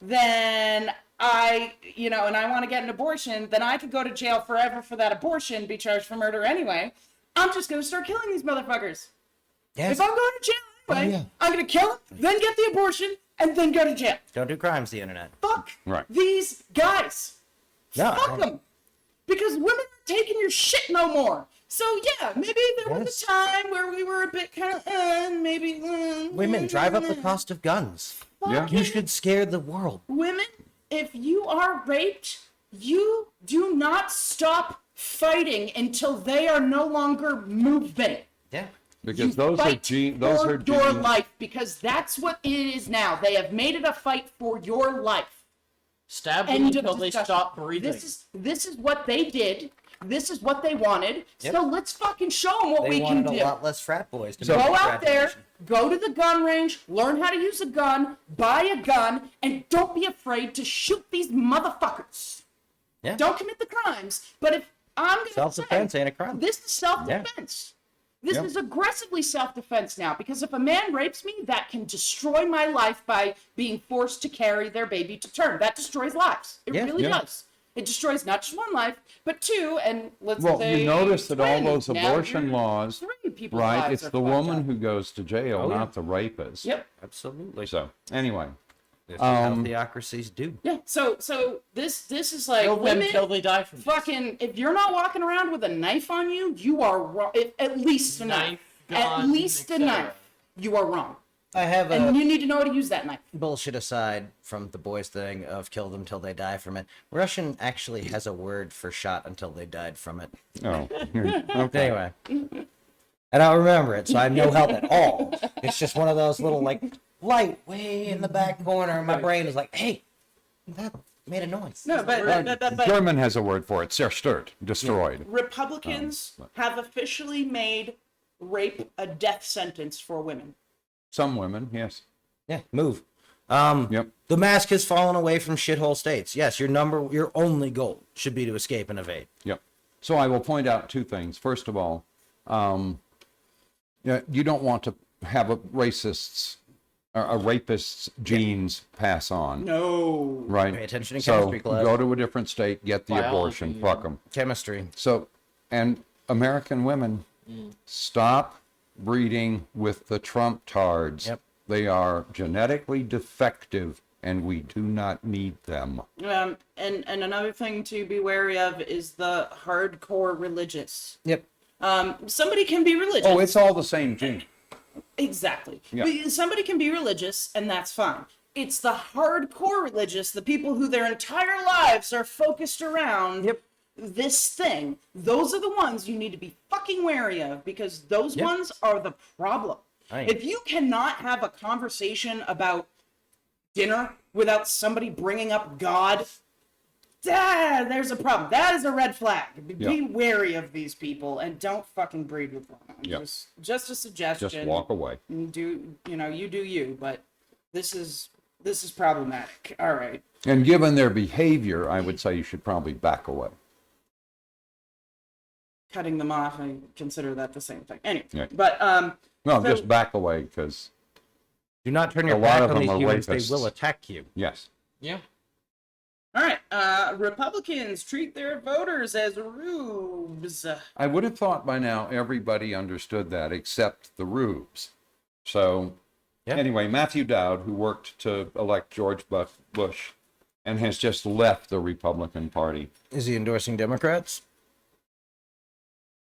S1: then and I want to get an abortion, then I could go to jail forever for that abortion, be charged for murder anyway. I'm just going to start killing these motherfuckers.
S2: Yes.
S1: If I'm going to jail anyway,
S2: Oh, yeah.
S1: I'm going to kill them, then get the abortion, and then go to jail.
S2: Don't do crimes, the internet.
S1: Fuck
S3: Right.
S1: these guys.
S2: No,
S1: Fuck them. Because women aren't taking your shit no more. So yeah, maybe there was a time where we were a bit kind of, maybe.
S2: Women, drive up the cost of guns.
S3: Yeah.
S2: You should scare the world.
S1: Women, if you are raped, you do not stop fighting until they are no longer moving.
S2: Yeah.
S3: Because
S1: You
S3: those are
S1: fight
S3: those
S1: for
S3: are
S1: your
S3: genes.
S1: life, because that's what it is now. They have made it a fight for your life.
S4: Stab them
S1: End of
S4: until they
S1: discussion.
S4: stop breathing.
S1: This is what they did. This is what they wanted.
S2: Yep.
S1: So let's fucking show them what
S2: They
S1: we can
S2: wanted
S1: do.
S2: a lot less frat boys to
S3: So-
S2: make
S1: Go
S2: the
S1: out there,
S2: graduation.
S1: go to the gun range, learn how to use a gun, buy a gun, and don't be afraid to shoot these motherfuckers.
S2: Yeah.
S1: Don't commit the crimes. But if I'm going to
S2: Self-defense ain't a crime.
S1: This is self-defense. This
S3: Yep.
S1: is aggressively self-defense now, because if a man rapes me, that can destroy my life by being forced to carry their baby to term. That destroys lives. It really does. It destroys not just one life, but two, and let's
S3: Well,
S1: say
S3: you notice that all
S1: twin.
S3: those
S1: Now
S3: abortion
S1: you're
S3: laws,
S1: three people's
S3: right?
S1: lives
S3: It's
S1: are
S3: the
S1: fucked
S3: woman
S1: up.
S3: who goes to jail,
S2: Oh, yeah.
S3: not the rapist.
S1: Yep.
S2: Absolutely.
S3: So anyway,
S2: This is how theocracies do.
S1: Yeah. So this is like
S4: Kill them
S1: women.
S4: till they die from this.
S1: Fucking, if you're not walking around with a knife on you, you are wrong. At least a knife. At
S4: gun,
S1: least a
S4: etc.
S1: knife. You are wrong.
S2: I have
S1: And
S2: a
S1: you need to know how to use that knife.
S2: bullshit aside from the boys thing of kill them till they die from it. Russian actually has a word for shot until they died from it.
S3: oh, okay.
S2: Anyway. I don't remember it, so I have no help at all. It's just one of those little, like, light way in the back corner, and my brain is like, hey, that made a noise.
S1: No, but
S3: German has a word for it. Zerstört, destroyed.
S1: Republicans have officially made rape a death sentence for women.
S3: Some women, yes.
S2: Yeah, move.
S3: Yep.
S2: The mask has fallen away from shithole states. Yes, your only goal should be to escape and evade.
S3: Yep. So I will point out two things. First of all, you don't want to have a rapist's genes pass on.
S1: No.
S3: Right.
S2: Pay attention in
S3: so
S2: chemistry class.
S3: go to a different state, get the abortion,
S4: Biology,
S3: fuck them.
S2: Chemistry.
S3: So, and American women, stop breeding with the Trump tards.
S2: Yep.
S3: They are genetically defective, and we do not need them.
S1: And another thing to be wary of is the hardcore religious.
S2: Yep.
S1: Somebody can be religious.
S3: Oh, it's all the same gene.
S1: Exactly.
S3: Yeah.
S1: But somebody can be religious, and that's fine. It's the hardcore religious, the people who their entire lives are focused around this thing. Those are the ones you need to be fucking wary of, because those ones are the problem.
S2: Right.
S1: If you cannot have a conversation about dinner without somebody bringing up God, there's a problem. That is a red flag. Be wary of these people and don't fucking breed with them. Just a suggestion.
S3: Just walk away.
S1: You do you, but this is problematic. All right.
S3: And given their behavior, I would say you should probably back away.
S1: Cutting them off, I consider that the same thing. Anyway,
S3: Yeah.
S1: but
S3: No,
S1: So-
S3: just back away, because,
S2: Do not turn your
S3: A lot
S2: back
S3: of
S2: on
S3: them
S2: these
S3: are
S2: humans. They
S3: rapists.
S2: will attack you.
S3: yes.
S4: Yeah.
S1: all right. Republicans treat their voters as rubes.
S3: I would have thought by now everybody understood that except the rubes. So, anyway, Matthew Dowd, who worked to elect George Bush and has just left the Republican Party.
S2: Is he endorsing Democrats?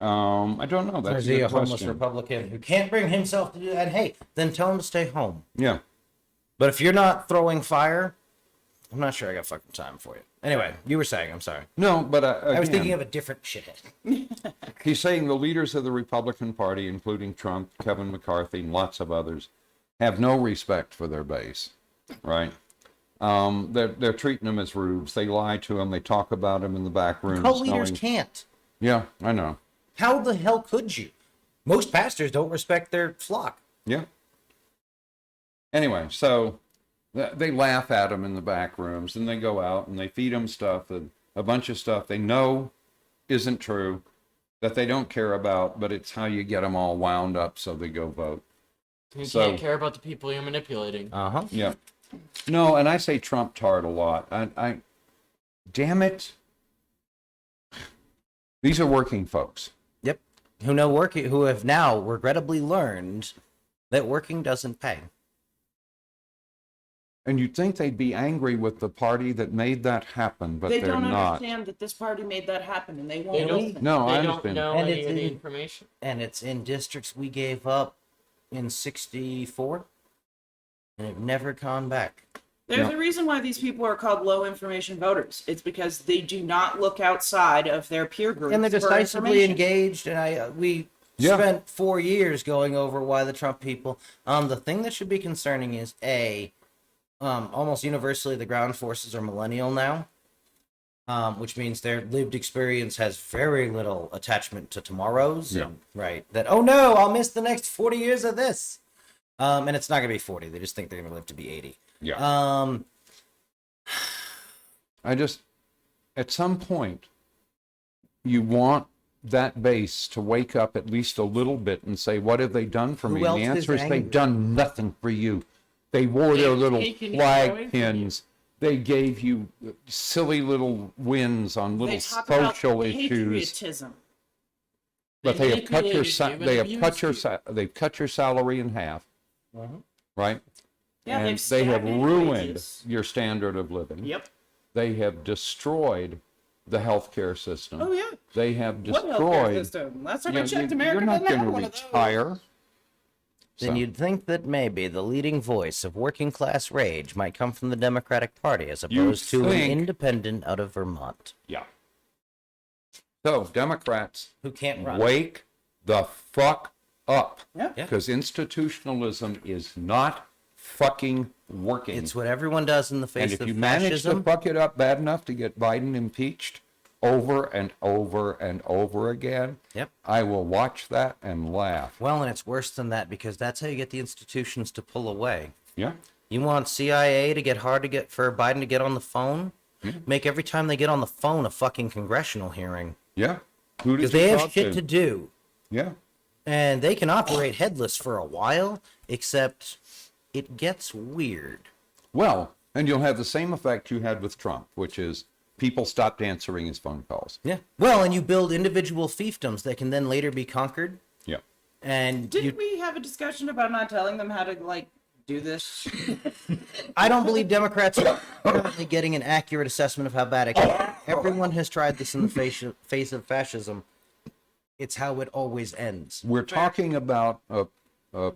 S3: I don't know.
S2: Or
S3: That's
S2: is he a
S3: good
S2: homeless
S3: question.
S2: Republican who can't bring himself to do that? Hey, then tell him to stay home.
S3: Yeah.
S2: But if you're not throwing fire, I'm not sure I got fucking time for you. Anyway, you were saying, I'm sorry.
S3: No, but
S2: I was
S3: again,
S2: thinking of a different shithead.
S3: he's saying the leaders of the Republican Party, including Trump, Kevin McCarthy, and lots of others, have no respect for their base, right? They're treating them as rubes. They lie to them. They talk about them in the back rooms.
S2: Cult leaders
S3: knowing-
S2: can't.
S3: Yeah, I know.
S2: How the hell could you? Most pastors don't respect their flock.
S3: Yeah. Anyway, so they laugh at them in the back rooms, and they go out and they feed them stuff, a bunch of stuff they know isn't true, that they don't care about, but it's how you get them all wound up so they go vote.
S4: You
S3: So-
S4: can't care about the people you're manipulating.
S2: Uh-huh.
S3: Yeah. No, and I say Trump tart a lot. I damn it. These are working folks.
S2: Yep. Who have now regrettably learned that working doesn't pay.
S3: And you'd think they'd be angry with the party that made that happen, but
S1: They
S3: they're
S1: don't
S3: not.
S1: understand that this party made that happen, and they
S4: They
S1: won't
S4: don't,
S1: listen.
S3: No, I
S4: they don't
S3: understand.
S4: know
S2: And
S4: any
S2: it's
S4: of the
S2: in-
S4: information.
S2: And it's in districts we gave up in 64. And have never gone back.
S1: There's
S3: Yeah.
S1: a reason why these people are called low information voters. It's because they do not look outside of their peer group.
S2: And they're decisively engaged, and we
S3: Yeah.
S2: spent 4 years going over why the Trump people. The thing that should be concerning is almost universally the ground forces are millennial now, which means their lived experience has very little attachment to tomorrow's.
S3: Yeah.
S2: And, right. That, oh no, I'll miss the next 40 years of this. And it's not gonna be 40. They just think they're gonna live to be 80.
S3: Yeah.
S2: Um,
S3: at some point, you want that base to wake up at least a little bit and say, what have they done for me?
S2: else
S3: And the
S2: is
S3: answer is
S2: angry?
S3: they've done nothing for you. They wore their little
S1: taken you
S3: flag
S1: away from
S3: pins. They gave you silly little wins on
S1: They
S3: little
S1: talk about
S3: social issues.
S1: patriotism.
S3: But they have cut your
S4: manipulated you
S3: they
S4: and
S3: have cut your
S4: abused
S3: they've cut your salary in half, right?
S1: Yeah,
S3: And
S1: they've
S3: they have
S1: stagnated
S3: ruined
S1: wages.
S3: your standard of living.
S1: Yep.
S3: They have destroyed the healthcare system.
S1: Oh yeah.
S3: They have
S1: What healthcare
S3: destroyed.
S1: system? Last time
S3: You
S1: I
S3: know,
S1: checked,
S3: you're
S1: America
S3: not
S1: doesn't have
S3: going
S1: one
S3: to
S1: of those.
S3: retire.
S2: Then
S3: So,
S2: you'd think that maybe the leading voice of working class rage might come from the Democratic Party as
S3: You
S2: opposed to an
S3: think-
S2: independent out of Vermont
S3: yeah. So Democrats,
S2: who can't run.
S3: wake the fuck up.
S1: Yeah.
S2: Yeah.
S3: Because institutionalism is not fucking working.
S2: It's what everyone does in the
S3: And
S2: face
S3: if
S2: of
S3: you manage to
S2: fascism.
S3: fuck it up bad enough to get Biden impeached over and over and over again,
S2: Yep.
S3: I will watch that and laugh.
S2: Well, and it's worse than that because that's how you get the institutions to pull away.
S3: Yeah.
S2: You want CIA to get hard to get for Biden to get on the phone? Make every time they get on the phone a fucking congressional hearing.
S3: Yeah. Who
S2: Because
S3: did
S2: they
S3: you
S2: have
S3: talk
S2: shit to do.
S3: Yeah.
S2: And they can operate headless for a while, except it gets weird.
S3: Well, and you'll have the same effect you had with Trump, which is people stopped answering his phone calls.
S2: Yeah. Well, and you build individual fiefdoms that can then later be conquered.
S3: Yeah.
S2: And
S1: Didn't we have a discussion about not telling them how to like do this?
S2: I don't believe Democrats are currently getting an accurate assessment of how bad it can. Everyone has tried this in the face of fascism. It's how it always ends.
S3: We're talking about a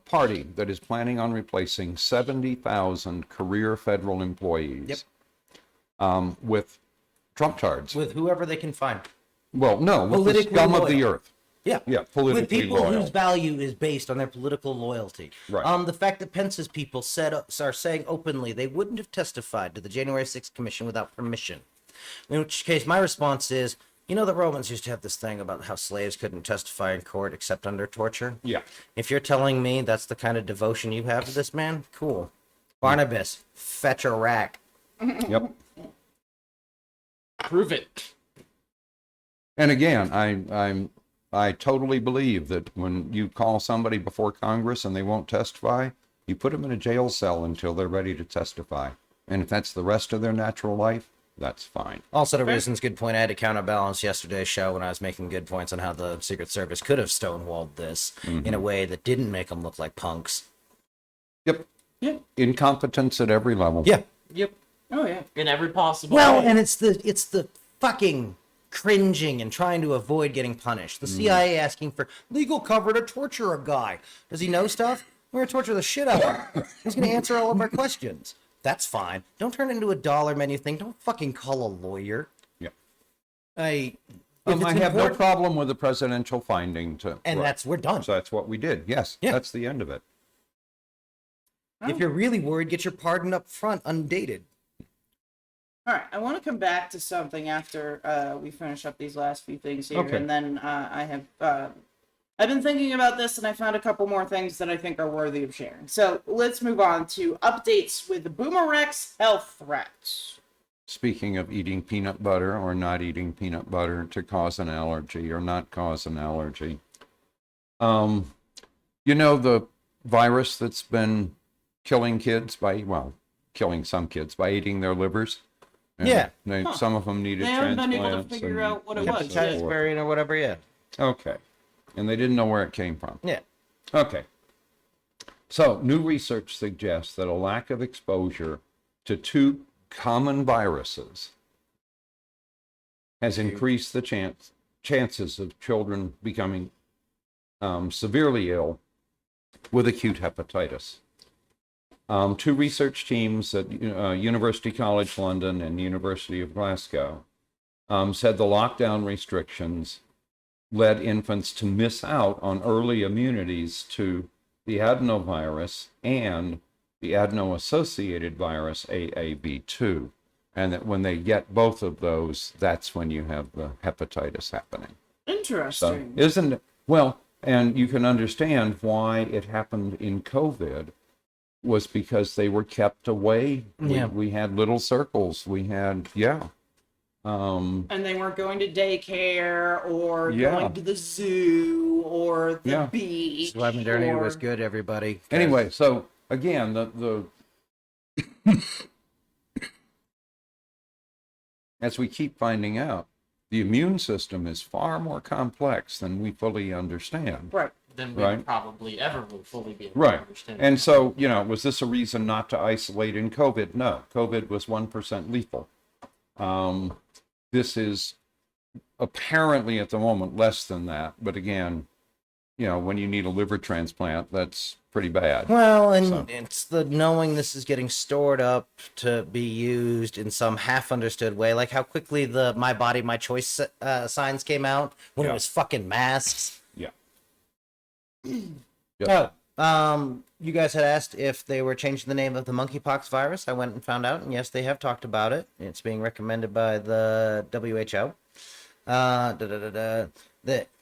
S3: party that is planning on replacing 70,000 career federal employees with Trump tards.
S2: With whoever they can find.
S3: Well, no, with the
S2: Politically
S3: scum of the
S2: loyal.
S3: earth.
S2: Yeah.
S3: Yeah,
S2: With
S3: politically
S2: people
S3: loyal.
S2: whose value is based on their political loyalty.
S3: Right.
S2: The fact that Pence's people are saying openly they wouldn't have testified to the January 6th commission without permission. In which case, my response is, you know, the Romans used to have this thing about how slaves couldn't testify in court except under torture.
S3: Yeah.
S2: If you're telling me that's the kind of devotion you have to this man, cool. Barnabas, fetch a rack.
S3: Yep.
S4: Prove it.
S3: And again, I totally believe that when you call somebody before Congress and they won't testify, you put them in a jail cell until they're ready to testify. And if that's the rest of their natural life, that's fine.
S2: Also, to Reason's good point, I had to counterbalance yesterday's show when I was making good points on how the Secret Service could have stonewalled this in a way that didn't make them look like punks.
S3: Yep.
S1: Yeah.
S3: Incompetence at every level.
S2: Yeah.
S4: Yep.
S1: Oh yeah.
S4: In every possible
S2: Well,
S4: way.
S2: and it's the fucking cringing and trying to avoid getting punished. The CIA asking for legal cover to torture a guy. Does he know stuff? We're gonna torture the shit out of him. He's gonna answer all of our questions. That's fine. Don't turn it into a dollar menu thing. Don't fucking call a lawyer.
S3: Yeah.
S2: If
S3: I
S2: it's
S3: have no
S2: important-
S3: problem with the presidential finding to.
S2: And
S3: right.
S2: we're done.
S3: So that's what we did. Yes.
S2: Yeah.
S3: That's the end of it.
S2: If you're really worried, get your pardon up front, undated.
S1: All right, I want to come back to something after we finish up these last few things here,
S3: Okay.
S1: and then I've been thinking about this, and I found a couple more things that I think are worthy of sharing. So let's move on to updates with the BoomerRex health threats.
S3: Speaking of eating peanut butter or not eating peanut butter to cause an allergy or not cause an allergy. You know, the virus that's been killing kids killing some kids by eating their livers. And
S2: Yeah.
S3: some of them needed
S1: They haven't
S3: transplants.
S1: been able to figure
S3: and-
S1: out what it
S3: and
S1: was.
S3: so
S1: Hepatitis
S3: forth.
S2: variant or whatever, yeah.
S3: Okay. And they didn't know where it came from.
S2: Yeah.
S3: Okay. So, new research suggests that a lack of exposure to two common viruses has increased the chances of children becoming severely ill with acute hepatitis. Two research teams at University College London and University of Glasgow said the lockdown restrictions led infants to miss out on early immunities to the adenovirus and the adeno-associated virus AAV2. And that when they get both of those, that's when you have the hepatitis happening. So,
S1: Interesting.
S3: isn't it? Well, and you can understand why it happened in COVID was because they were kept away.
S2: Yeah.
S3: We had little circles. We had, Um,
S1: And they weren't going to daycare or
S3: Yeah.
S1: going to the zoo or the
S3: Yeah.
S1: beach.
S2: That's why modernity
S1: or...
S2: was good, everybody. 'cause-
S3: anyway, so again, the as we keep finding out, the immune system is far more complex than we fully understand.
S1: Right.
S4: Then we
S3: Right.
S4: probably ever will fully be able to
S3: Right.
S4: understand.
S3: And so, was this a reason not to isolate in COVID? No. COVID was 1% lethal. This is apparently at the moment less than that. But again, when you need a liver transplant, that's pretty bad.
S2: Well, and
S3: So-
S2: it's the knowing this is getting stored up to be used in some half-understood way, like how quickly the "My Body, My Choice" signs came out when
S3: Yeah.
S2: it was fucking masks.
S3: Yeah.
S2: Oh, you guys had asked if they were changing the name of the monkeypox virus. I went and found out, and yes, they have talked about it. It's being recommended by the WHO.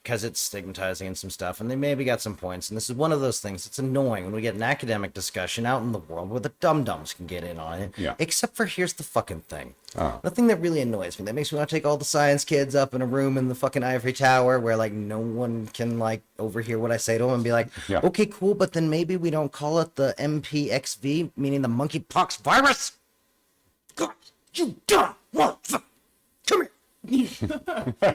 S2: Because it's stigmatizing and some stuff, and they maybe got some points. And this is one of those things. It's annoying when we get an academic discussion out in the world where the dum-dums can get in on it.
S3: Yeah.
S2: Except for here's the fucking thing.
S3: Oh.
S2: The thing that really annoys me, that makes me want to take all the science kids up in a room in the fucking ivory tower where like no one can like overhear what I say to them and be like,
S3: Yeah.
S2: okay, cool, but then maybe we don't call it the MPXV, meaning the monkeypox virus. God, you dumb motherfucker. Come here.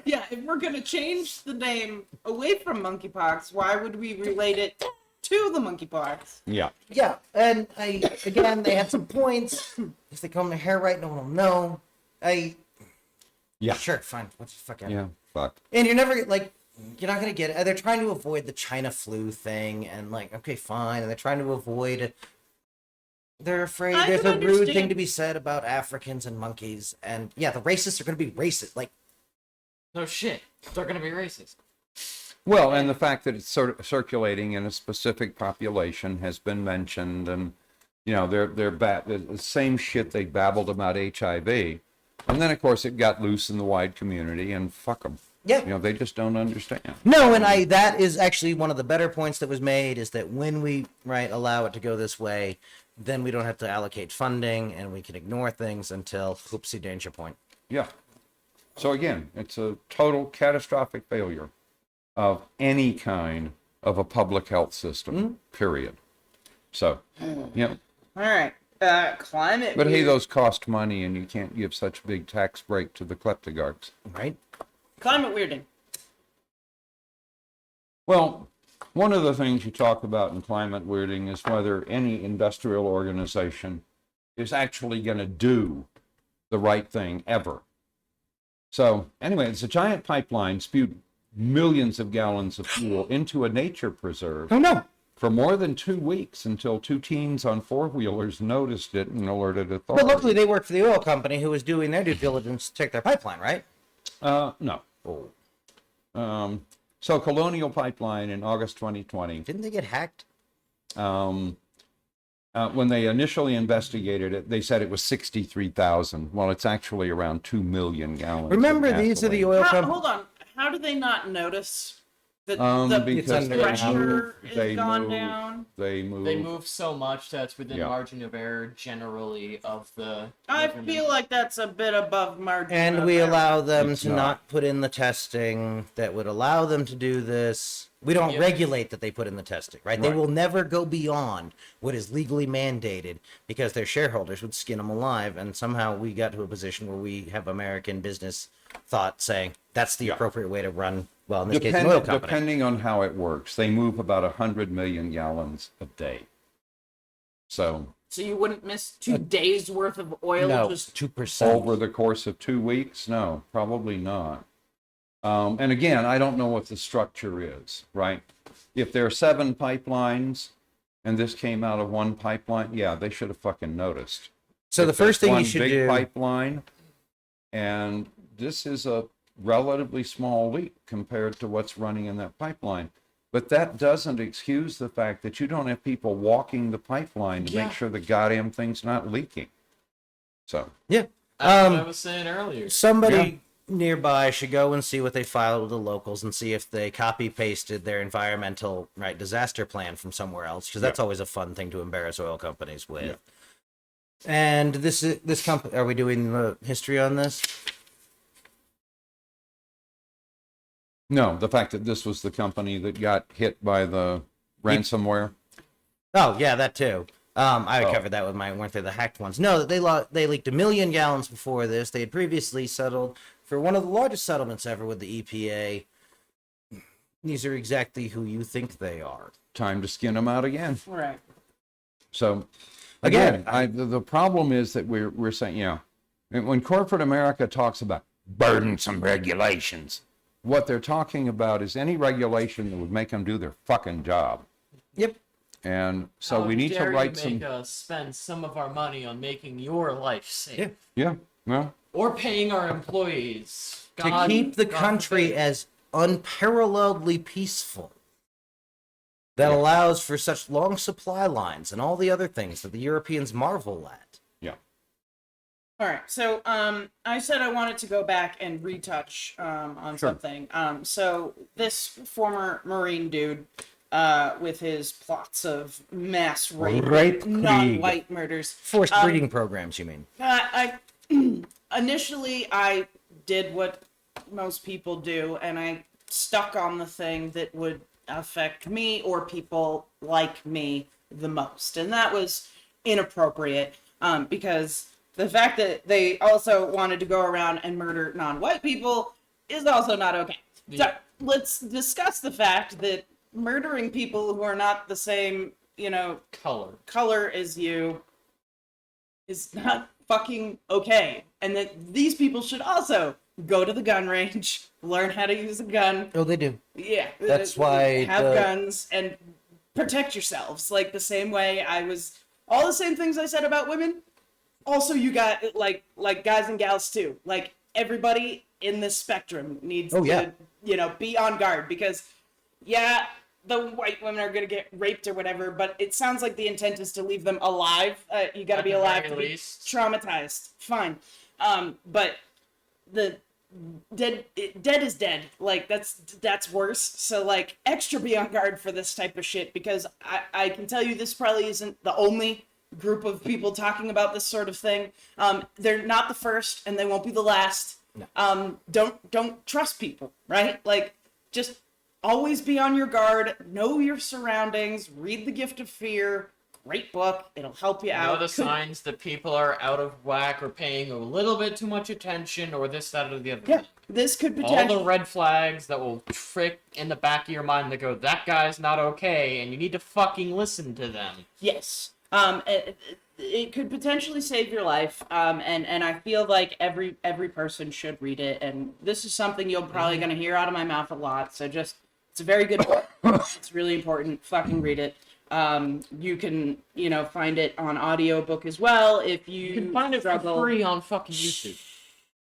S1: Yeah, if we're gonna change the name away from monkeypox, why would we relate it to the monkeypox?
S3: Yeah.
S2: Yeah, and again, they had some points. If they comb their hair right, no one will know.
S3: Yeah.
S2: Sure, fine. What's the fuck out?
S3: Yeah. Fuck.
S2: And you're never you're not gonna get it. They're trying to avoid the China flu thing, and okay, fine. And they're trying to avoid. They're afraid
S1: I
S2: there's a
S1: can
S2: rude thing
S1: understand.
S2: to be said about Africans and monkeys, and yeah, the racists are gonna be racist.
S4: No shit. They're gonna be racist.
S3: Well, and the fact that it's sort of circulating in a specific population has been mentioned, and they're the same shit they babbled about HIV, and then of course it got loose in the wide community, and fuck them.
S2: Yeah.
S3: They just don't understand.
S2: No, and that is actually one of the better points that was made is that when we allow it to go this way, then we don't have to allocate funding and we can ignore things until whoopsie danger point.
S3: Yeah. So again, it's a total catastrophic failure of any kind of a public health system, period. So,
S1: All right. Climate.
S3: but hey,
S1: weird-
S3: those cost money, and you can't give such a big tax break to the kleptocrats.
S2: Right?
S1: Climate weirding.
S3: Well, one of the things you talk about in climate weirding is whether any industrial organization is actually going to do the right thing ever. So anyway, it's a giant pipeline spewed millions of gallons of fuel into a nature preserve
S2: Oh no.
S3: for more than 2 weeks until two teens on four-wheelers noticed it and alerted
S2: But
S3: authorities.
S2: luckily they worked for the oil company who was doing their due diligence to check their pipeline, right?
S3: No.
S2: Oh.
S3: So Colonial Pipeline in August 2020,
S2: Didn't they get hacked?
S3: when they initially investigated it, they said it was 63,000. Well, it's actually around 2 million gallons.
S2: Remember,
S3: of
S2: these are the
S3: gasoline.
S2: oil companies.
S1: Hold on. How do they not notice that the
S3: Because
S2: under-
S3: they
S1: pressure
S3: move,
S1: is
S3: they
S1: gone
S3: move,
S1: down?
S3: They move.
S4: They move so much that's within
S3: Yeah.
S4: margin of error generally of the.
S1: I
S4: measurement.
S1: feel like that's a bit above margin.
S2: And
S1: of
S2: we
S1: error.
S2: allow them
S3: It's
S2: to
S3: not.
S2: not put in the testing that would allow them to do this. We don't
S4: Yeah.
S2: regulate that they put in the testing, right? They
S3: Right.
S2: will never go beyond what is legally mandated because their shareholders would skin them alive. And somehow we got to a position where we have American business thought saying that's the appropriate way to run, well, in this case, an oil company.
S3: Depending on how it works, they move about 100 million gallons a day. So
S1: So you wouldn't miss 2 days worth of oil
S2: No,
S1: just
S2: 2%.
S3: over the course of 2 weeks, no, probably not. And again, I don't know what the structure is, right? If there are 7 pipelines and this came out of one pipeline, yeah, they should have fucking noticed.
S2: So the
S3: If
S2: first
S3: there's
S2: thing you
S3: one
S2: should
S3: big
S2: do.
S3: pipeline, and this is a relatively small leak compared to what's running in that pipeline. But that doesn't excuse the fact that you don't have people walking the pipeline to
S1: Yeah.
S3: make sure the goddamn thing's not leaking. So,
S2: Yeah.
S4: That's what I was saying earlier.
S2: Somebody nearby should go and see what they filed with the locals and see if they copy pasted their environmental disaster plan from somewhere else, because that's always a fun thing to embarrass oil companies with. And this company, are we doing the history on this?
S3: No, the fact that this was the company that got hit by the ransomware.
S2: Oh, yeah, that too. I
S3: Oh.
S2: covered that with weren't they the hacked ones? No, they leaked 1 million gallons before this. They had previously settled for one of the largest settlements ever with the EPA. These are exactly who you think they are.
S3: Time to skin them out again.
S1: Right.
S3: So,
S2: Again,
S3: the problem is that we're saying, when corporate America talks about burdensome regulations, what they're talking about is any regulation that would make them do their fucking job.
S2: Yep.
S3: And so
S4: How
S3: we need to
S4: dare
S3: write
S4: you make
S3: some.
S4: us spend some of our money on making your life safe,
S2: Yeah.
S3: Yeah, well,
S4: or paying our employees
S2: To keep the
S4: God
S2: country
S4: forbid.
S2: as unparalleledly peaceful. That allows for such long supply lines and all the other things that the Europeans marvel at.
S3: yeah.
S1: All right. So, I said I wanted to go back and retouch on
S3: Sure.
S1: something. So this former Marine dude, with his plots of mass rape, non-white murders,
S2: Forced breeding programs, you mean?
S1: I initially I did what most people do, and I stuck on the thing that would affect me or people like me the most, and that was inappropriate, because the fact that they also wanted to go around and murder non-white people is also not okay. So
S4: Yeah.
S1: let's discuss the fact that murdering people who are not the same, color as you is not fucking okay. And that these people should also go to the gun range, learn how to use a gun.
S2: Oh, they do.
S1: Yeah.
S2: That's why
S1: have guns and protect yourselves. Like the same way all the same things I said about women. Also, you got like guys and gals too. Like everybody in this spectrum needs to, be on guard because, the white women are gonna get raped or whatever, but it sounds like the intent is to leave them alive. You gotta
S4: At
S1: be
S4: the
S1: alive
S4: very
S1: to be
S4: least.
S1: traumatized. Fine, but the dead is dead. Like that's worse. So like extra be on guard for this type of shit because I can tell you this probably isn't the only group of people talking about this sort of thing. They're not the first and they won't be the last.
S2: No.
S1: Don't trust people, right? Like just always be on your guard, know your surroundings, read The Gift of Fear. Great book. It'll help you out.
S4: Know the signs that people are out of whack or paying a little bit too much attention or this, that, or the other
S1: Yeah,
S4: thing.
S1: this could
S4: All
S1: potentially.
S4: the red flags that will trick in the back of your mind that go, that guy's not okay, and you need to fucking listen to them.
S1: Yes. It could potentially save your life. And I feel like every person should read it. And this is something you're probably going to hear out of my mouth a lot. So it's a very good book. It's really important. Fucking read it. You can, find it on audiobook as well if you
S4: You can find it
S1: struggle.
S4: for free on fucking YouTube.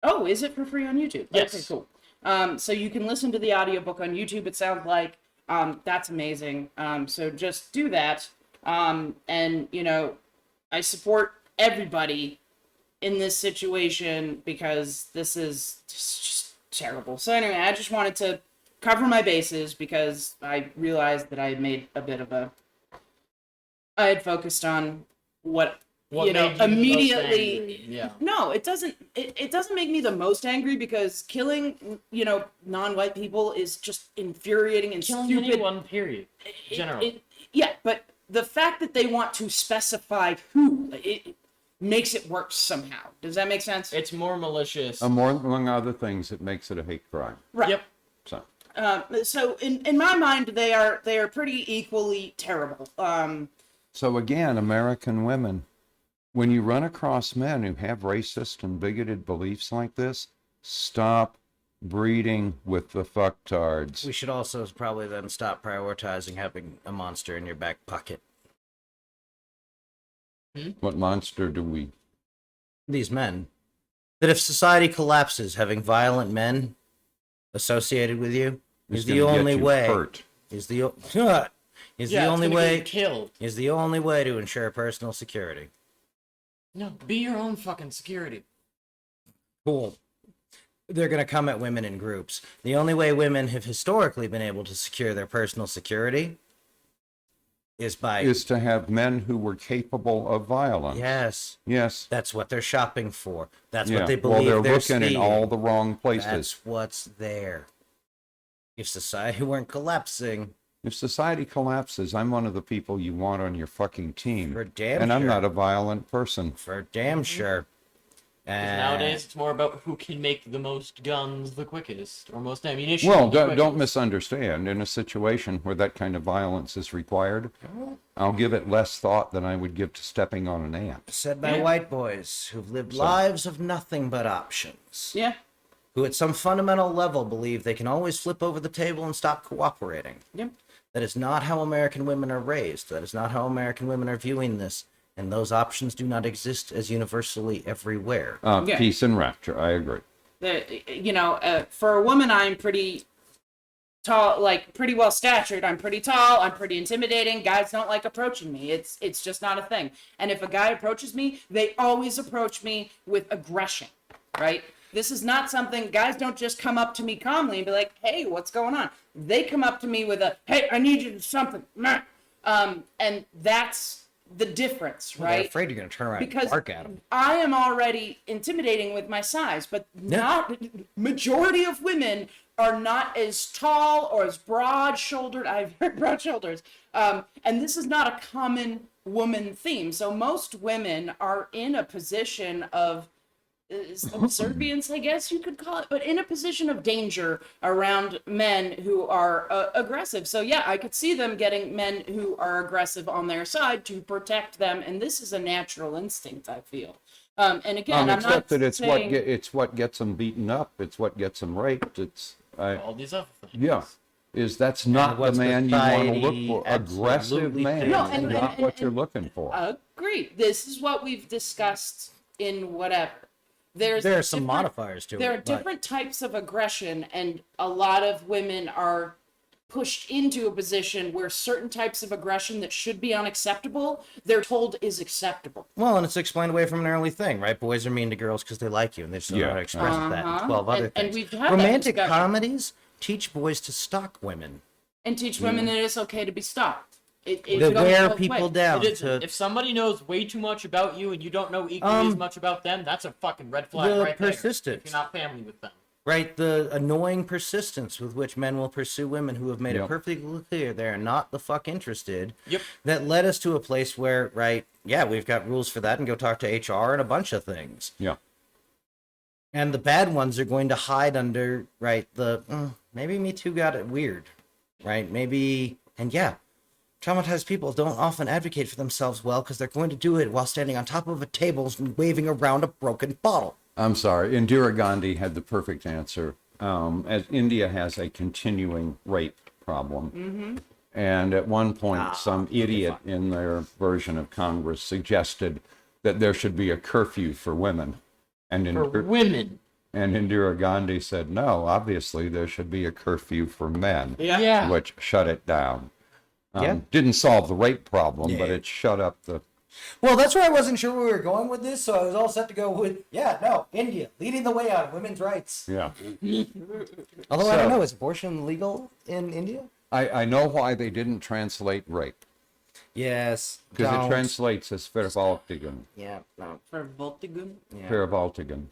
S1: Oh, is it for free on YouTube?
S4: Yes.
S1: Okay, cool. So you can listen to the audiobook on YouTube, it sounds like. That's amazing. So just do that. And, I support everybody in this situation because this is just terrible. So anyway, I just wanted to cover my bases because I realized that I had made a bit of I had focused on what
S4: What made you the most
S1: immediately.
S4: angry? Yeah.
S1: No, it doesn't. It doesn't make me the most angry because killing, non-white people is just infuriating and
S4: Killing
S1: stupid.
S4: anyone, period. Generally.
S1: Yeah, but the fact that they want to specify who, it makes it worse somehow. Does that make sense?
S4: It's more malicious.
S3: Among other things, it makes it a hate crime.
S1: Right.
S4: Yep.
S3: So,
S1: So in my mind, they are pretty equally terrible.
S3: so again, American women, when you run across men who have racist and bigoted beliefs like this, stop breeding with the fucktards.
S2: We should also probably then stop prioritizing having a monster in your back pocket.
S3: What monster do we?
S2: These men. That if society collapses, having violent men associated with you is
S3: Is
S2: the
S3: gonna get
S2: only
S3: you
S2: way.
S3: hurt.
S2: Is the is
S4: Yeah,
S2: the
S4: it's
S2: only
S4: gonna get
S2: way
S4: you killed.
S2: is the only way to ensure personal security.
S4: No, be your own fucking security.
S2: Cool. They're going to come at women in groups. The only way women have historically been able to secure their personal security is by
S3: Is to have men who were capable of violence.
S2: yes.
S3: Yes.
S2: That's what they're shopping for. That's
S3: Yeah.
S2: what they
S3: Well,
S2: believe
S3: they're looking
S2: stealing.
S3: in all the wrong places.
S2: That's what's there. If society weren't collapsing,
S3: If society collapses, I'm one of the people you want on your fucking team.
S2: For damn
S3: and I'm
S2: sure.
S3: not a violent person.
S2: for damn sure.
S4: 'Cause nowadays, it's more about who can make the most guns the quickest, or most ammunition.
S3: Well,
S4: the
S3: don't
S4: quickest.
S3: misunderstand. In a situation where that kind of violence is required, I'll give it less thought than I would give to stepping on an ant.
S2: Said by
S4: Yeah.
S2: white boys who've lived
S3: So-
S2: lives of nothing but options.
S1: Yeah.
S2: Who at some fundamental level believe they can always flip over the table and stop cooperating.
S1: Yep.
S2: That is not how American women are raised. That is not how American women are viewing this. And those options do not exist as universally everywhere.
S1: Yeah.
S3: Peace and rapture. I agree.
S1: For a woman, I'm pretty tall, like pretty well statured. I'm pretty tall. I'm pretty intimidating. Guys don't like approaching me. It's just not a thing. And if a guy approaches me, they always approach me with aggression, right? This is not something, guys don't just come up to me calmly and be like, hey, what's going on? They come up to me with a, hey, I need you to do something. And that's the difference,
S2: They're
S1: right?
S2: afraid you're going to turn around
S1: Because
S2: and bark at them.
S1: I am already intimidating with my size, but not majority of women are not as tall or as broad-shouldered. I have very broad shoulders, and this is not a common woman theme. So most women are in a position of subservience, I guess you could call it, but in a position of danger around men who are aggressive. So yeah, I could see them getting men who are aggressive on their side to protect them, and this is a natural instinct, I feel. And again, I'm
S3: Except
S1: not
S3: that
S1: saying...
S3: it's what gets them beaten up. It's what gets them raped.
S4: All these other things.
S3: Yeah. That's not the
S2: what
S3: man you want to look
S2: society
S3: for. Aggressive
S2: absolutely
S3: man
S2: thinks.
S1: No,
S3: is
S1: and-
S3: not
S1: and-
S3: what
S1: and-
S3: you're looking for.
S1: Agreed. This is what we've discussed in whatever.
S2: There are some
S1: different-
S2: modifiers to
S1: There
S2: it.
S1: are different types of aggression, and a lot of women are pushed into a position where certain types of aggression that should be unacceptable, they're told is acceptable.
S2: Well, and it's explained away from an early thing, right? Boys are mean to girls because they like you, and they just don't know how to express that and 12 other
S1: And
S2: things.
S1: we've had that
S2: Romantic
S1: discussion.
S2: comedies teach boys to stalk women.
S1: And teach women that it's okay to be stalked. It
S2: To
S1: goes
S2: wear
S1: both
S2: people
S1: ways.
S2: down.
S4: It is,
S2: To
S4: if somebody knows way too much about you and you don't know equally as much about them, that's a fucking red flag
S2: The
S4: right there.
S2: persistence.
S4: If you're not family with them.
S2: Right, the annoying persistence with which men will pursue women who have made it
S3: Yep.
S2: perfectly clear they're not the fuck interested.
S4: Yep.
S2: That led us to a place where, right, yeah, we've got rules for that and go talk to HR and a bunch of things.
S3: Yeah.
S2: And the bad ones are going to hide under, right, maybe Me Too got it weird, right? Maybe, and yeah, traumatized people don't often advocate for themselves well because they're going to do it while standing on top of a table and waving around a broken bottle.
S3: I'm sorry. Indira Gandhi had the perfect answer. As India has a continuing rape problem. And at one point, some idiot in their version of Congress suggested that there should be a curfew for women. And
S4: For women.
S3: And Indira Gandhi said, no, obviously there should be a curfew for men,
S4: Yeah.
S3: which shut it down.
S2: Yeah.
S3: Didn't solve the rape problem, but
S2: Yeah.
S3: it shut up the...
S2: Well, that's where I wasn't sure where we were going with this, so I was all set to go with, India, leading the way on women's rights.
S3: Yeah.
S2: Although I
S3: So-
S2: don't know, is abortion legal in India?
S3: I know why they didn't translate rape.
S2: Yes.
S3: Because it
S2: don't.
S3: translates as vergewaltigen.
S2: Yeah, no,
S1: For Voltigun?
S2: yeah.
S3: Vergewaltigen.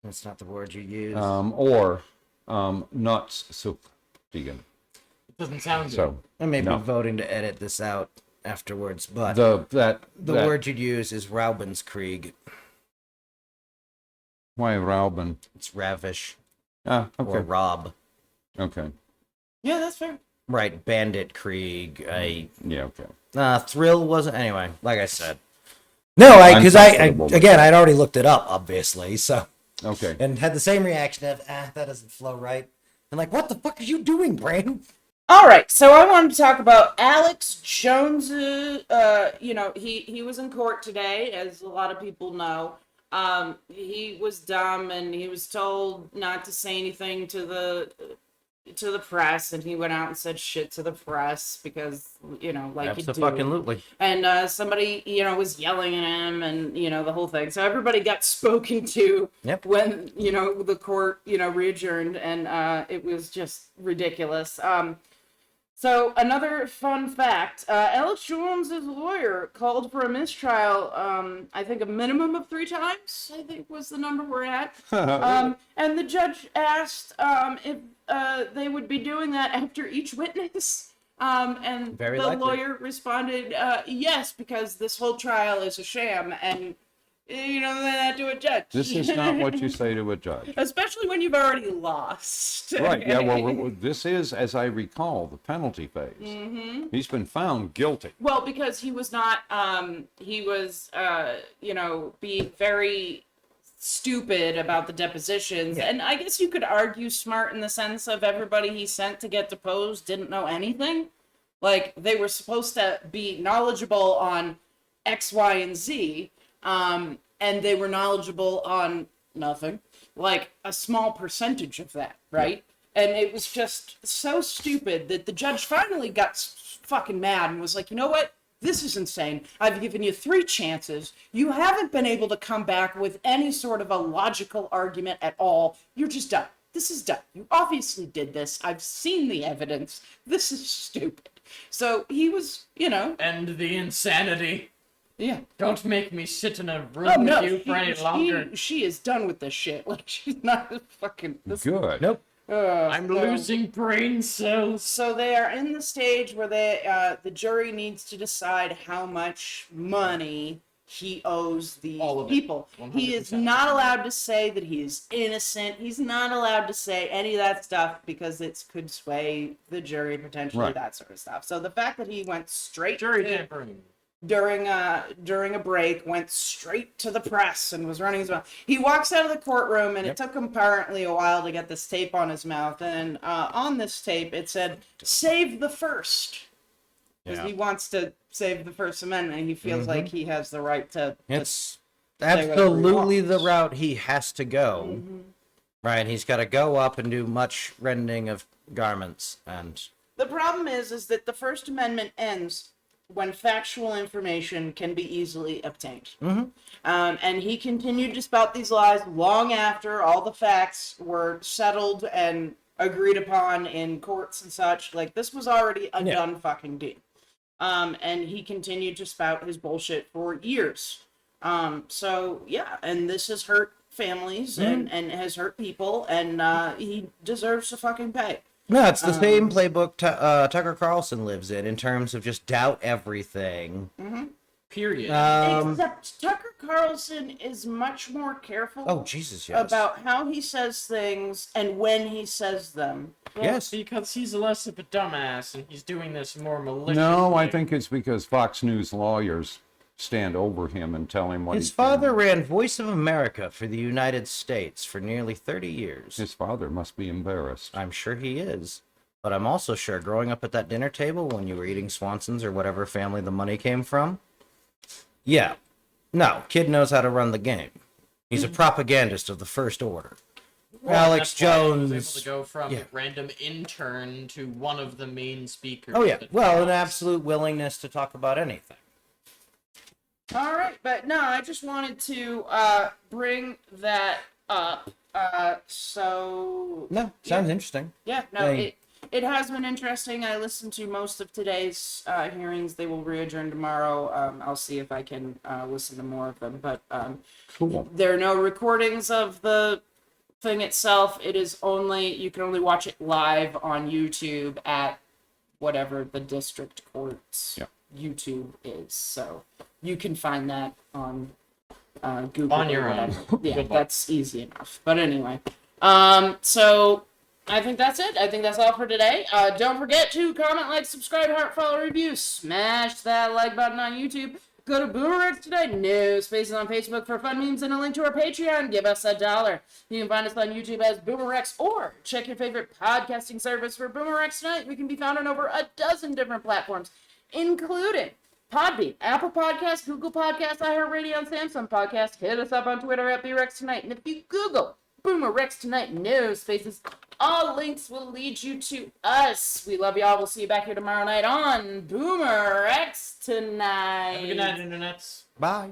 S2: That's not the word you use.
S3: Or Nachtzuchtigen.
S4: It doesn't sound good.
S3: So
S2: I may
S3: no.
S2: be voting to edit this out afterwards, but
S3: the
S2: word you'd use is Raubenskrieg.
S3: why Rauben?
S2: It's ravish
S3: Ah,
S2: or
S3: okay.
S2: rob.
S3: Okay.
S1: Yeah, that's fair.
S2: Right, bandit krieg.
S3: Yeah, okay.
S2: Thrill wasn't anyway. Like I said, no, because
S3: Uncomfortable.
S2: again I'd already looked it up, obviously, so
S3: Okay.
S2: and had the same reaction of that doesn't flow right. And like, what the fuck are you doing, Brain?
S1: All right, so I wanted to talk about Alex Jones. He was in court today, as a lot of people know. He was dumb, and he was told not to say anything to the press, and he went out and said shit to the press because he do.
S2: Absolutely.
S1: And somebody, was yelling at him and, the whole thing. So everybody got spoken to
S2: Yep.
S1: when, the court, readjourned, and it was just ridiculous. So another fun fact, Alex Jones' lawyer called for a mistrial, I think a minimum of 3 times, I think was the number we're at. And the judge asked if they would be doing that after each witness. And
S2: Very
S1: the
S2: likely.
S1: lawyer responded, yes, because this whole trial is a sham, and that to a judge.
S3: This is not what you say to a judge.
S1: Especially when you've already lost.
S3: Right, yeah, well, this is, as I recall, the penalty phase.
S1: Mm-hmm.
S3: He's been found guilty.
S1: Well, because he was not, he was, being very stupid about the depositions.
S2: Yeah.
S1: And I guess you could argue smart in the sense of everybody he sent to get deposed didn't know anything. Like, they were supposed to be knowledgeable on X, Y, and Z, and they were knowledgeable on nothing. Like, a small percentage of that, right? Yeah. And it was just so stupid that the judge finally got fucking mad and was like, you know what? This is insane. I've given you 3 chances. You haven't been able to come back with any sort of a logical argument at all. You're just done. This is done. You obviously did this. I've seen the evidence. This is stupid. So he was,
S4: End the insanity.
S1: Yeah.
S4: Don't make me sit in a room with you for any longer.
S1: She is done with this shit. Like, she's not fucking...
S3: Good.
S2: Nope.
S4: I'm losing brain cells.
S1: So they are in the stage where the jury needs to decide how much money he owes these people. He is not allowed to say that he is innocent. He's not allowed to say any of that stuff because it could sway the jury potentially, that sort of stuff. So the fact that he went straight
S4: jury tampering
S1: during a break, went straight to the press and was running his mouth. He walks out of the courtroom, and it took him apparently a while to get this tape on his mouth. And on this tape, it said, "Save the first," because he wants to save the First Amendment. He feels like he has the right to.
S2: It's absolutely the route he has to go.
S1: Mm-hmm.
S2: Right, he's got to go up and do much rending of garments, and
S1: The problem is that the First Amendment ends when factual information can be easily obtained. And he continued to spout these lies long after all the facts were settled and agreed upon in courts and such. Like, this was already a done fucking deal. And he continued to spout his bullshit for years. So, yeah, and this has hurt families and has hurt people, and he deserves to fucking pay.
S2: no, it's the same playbook Tucker Carlson lives in terms of just doubt everything.
S4: period.
S1: Except Tucker Carlson is much more careful
S2: Oh, Jesus, yes.
S1: about how he says things and when he says them.
S2: Yes.
S4: Because he's less of a dumbass and he's doing this more maliciously.
S3: No, I think it's because Fox News lawyers stand over him and tell him what
S2: His
S3: he's
S2: father
S3: doing.
S2: ran Voice of America for the United States for nearly 30 years.
S3: His father must be embarrassed.
S2: I'm sure he is. But I'm also sure growing up at that dinner table when you were eating Swanson's or whatever family the money came from, yeah. No, kid knows how to run the game. He's a propagandist of the first order.
S4: Well,
S2: Alex
S4: that's why he
S2: Jones.
S4: was able to go from random intern to one of the main speakers.
S2: Oh, yeah.
S4: at
S2: Well, an
S4: Fox.
S2: absolute willingness to talk about anything.
S1: All right, but no, I just wanted to bring that up. So
S2: No, sounds interesting.
S1: yeah, no,
S2: Hey.
S1: it has been interesting. I listened to most of today's hearings. They will readjourn tomorrow. I'll see if I can listen to more of them. But
S3: Cool.
S1: there are no recordings of the thing itself. It is only, you can only watch it live on YouTube at whatever the district court's YouTube is. So you can find that on Google
S4: On
S1: or
S4: your own.
S1: whatever. Yeah,
S4: Good luck.
S1: that's easy enough. But anyway, so I think that's it. I think that's all for today. Don't forget to comment, like, subscribe, heart, follow, review, smash that like button on YouTube. Go to BoomerRexTonight, no spaces on Facebook for fun memes and a link to our Patreon. Give us $1. You can find us on YouTube as BoomerRex, or check your favorite podcasting service for BoomerRexTonight. We can be found on over a dozen different platforms, including Podbean, Apple Podcasts, Google Podcasts, iHeartRadio, and Samsung Podcasts. Hit us up on Twitter at BoomerRexTonight. And if you Google BoomerRexTonight, no spaces, all links will lead you to us. We love y'all. We'll see you back here tomorrow night on BoomerRexTonight.
S4: Have a good night, internets.
S2: Bye.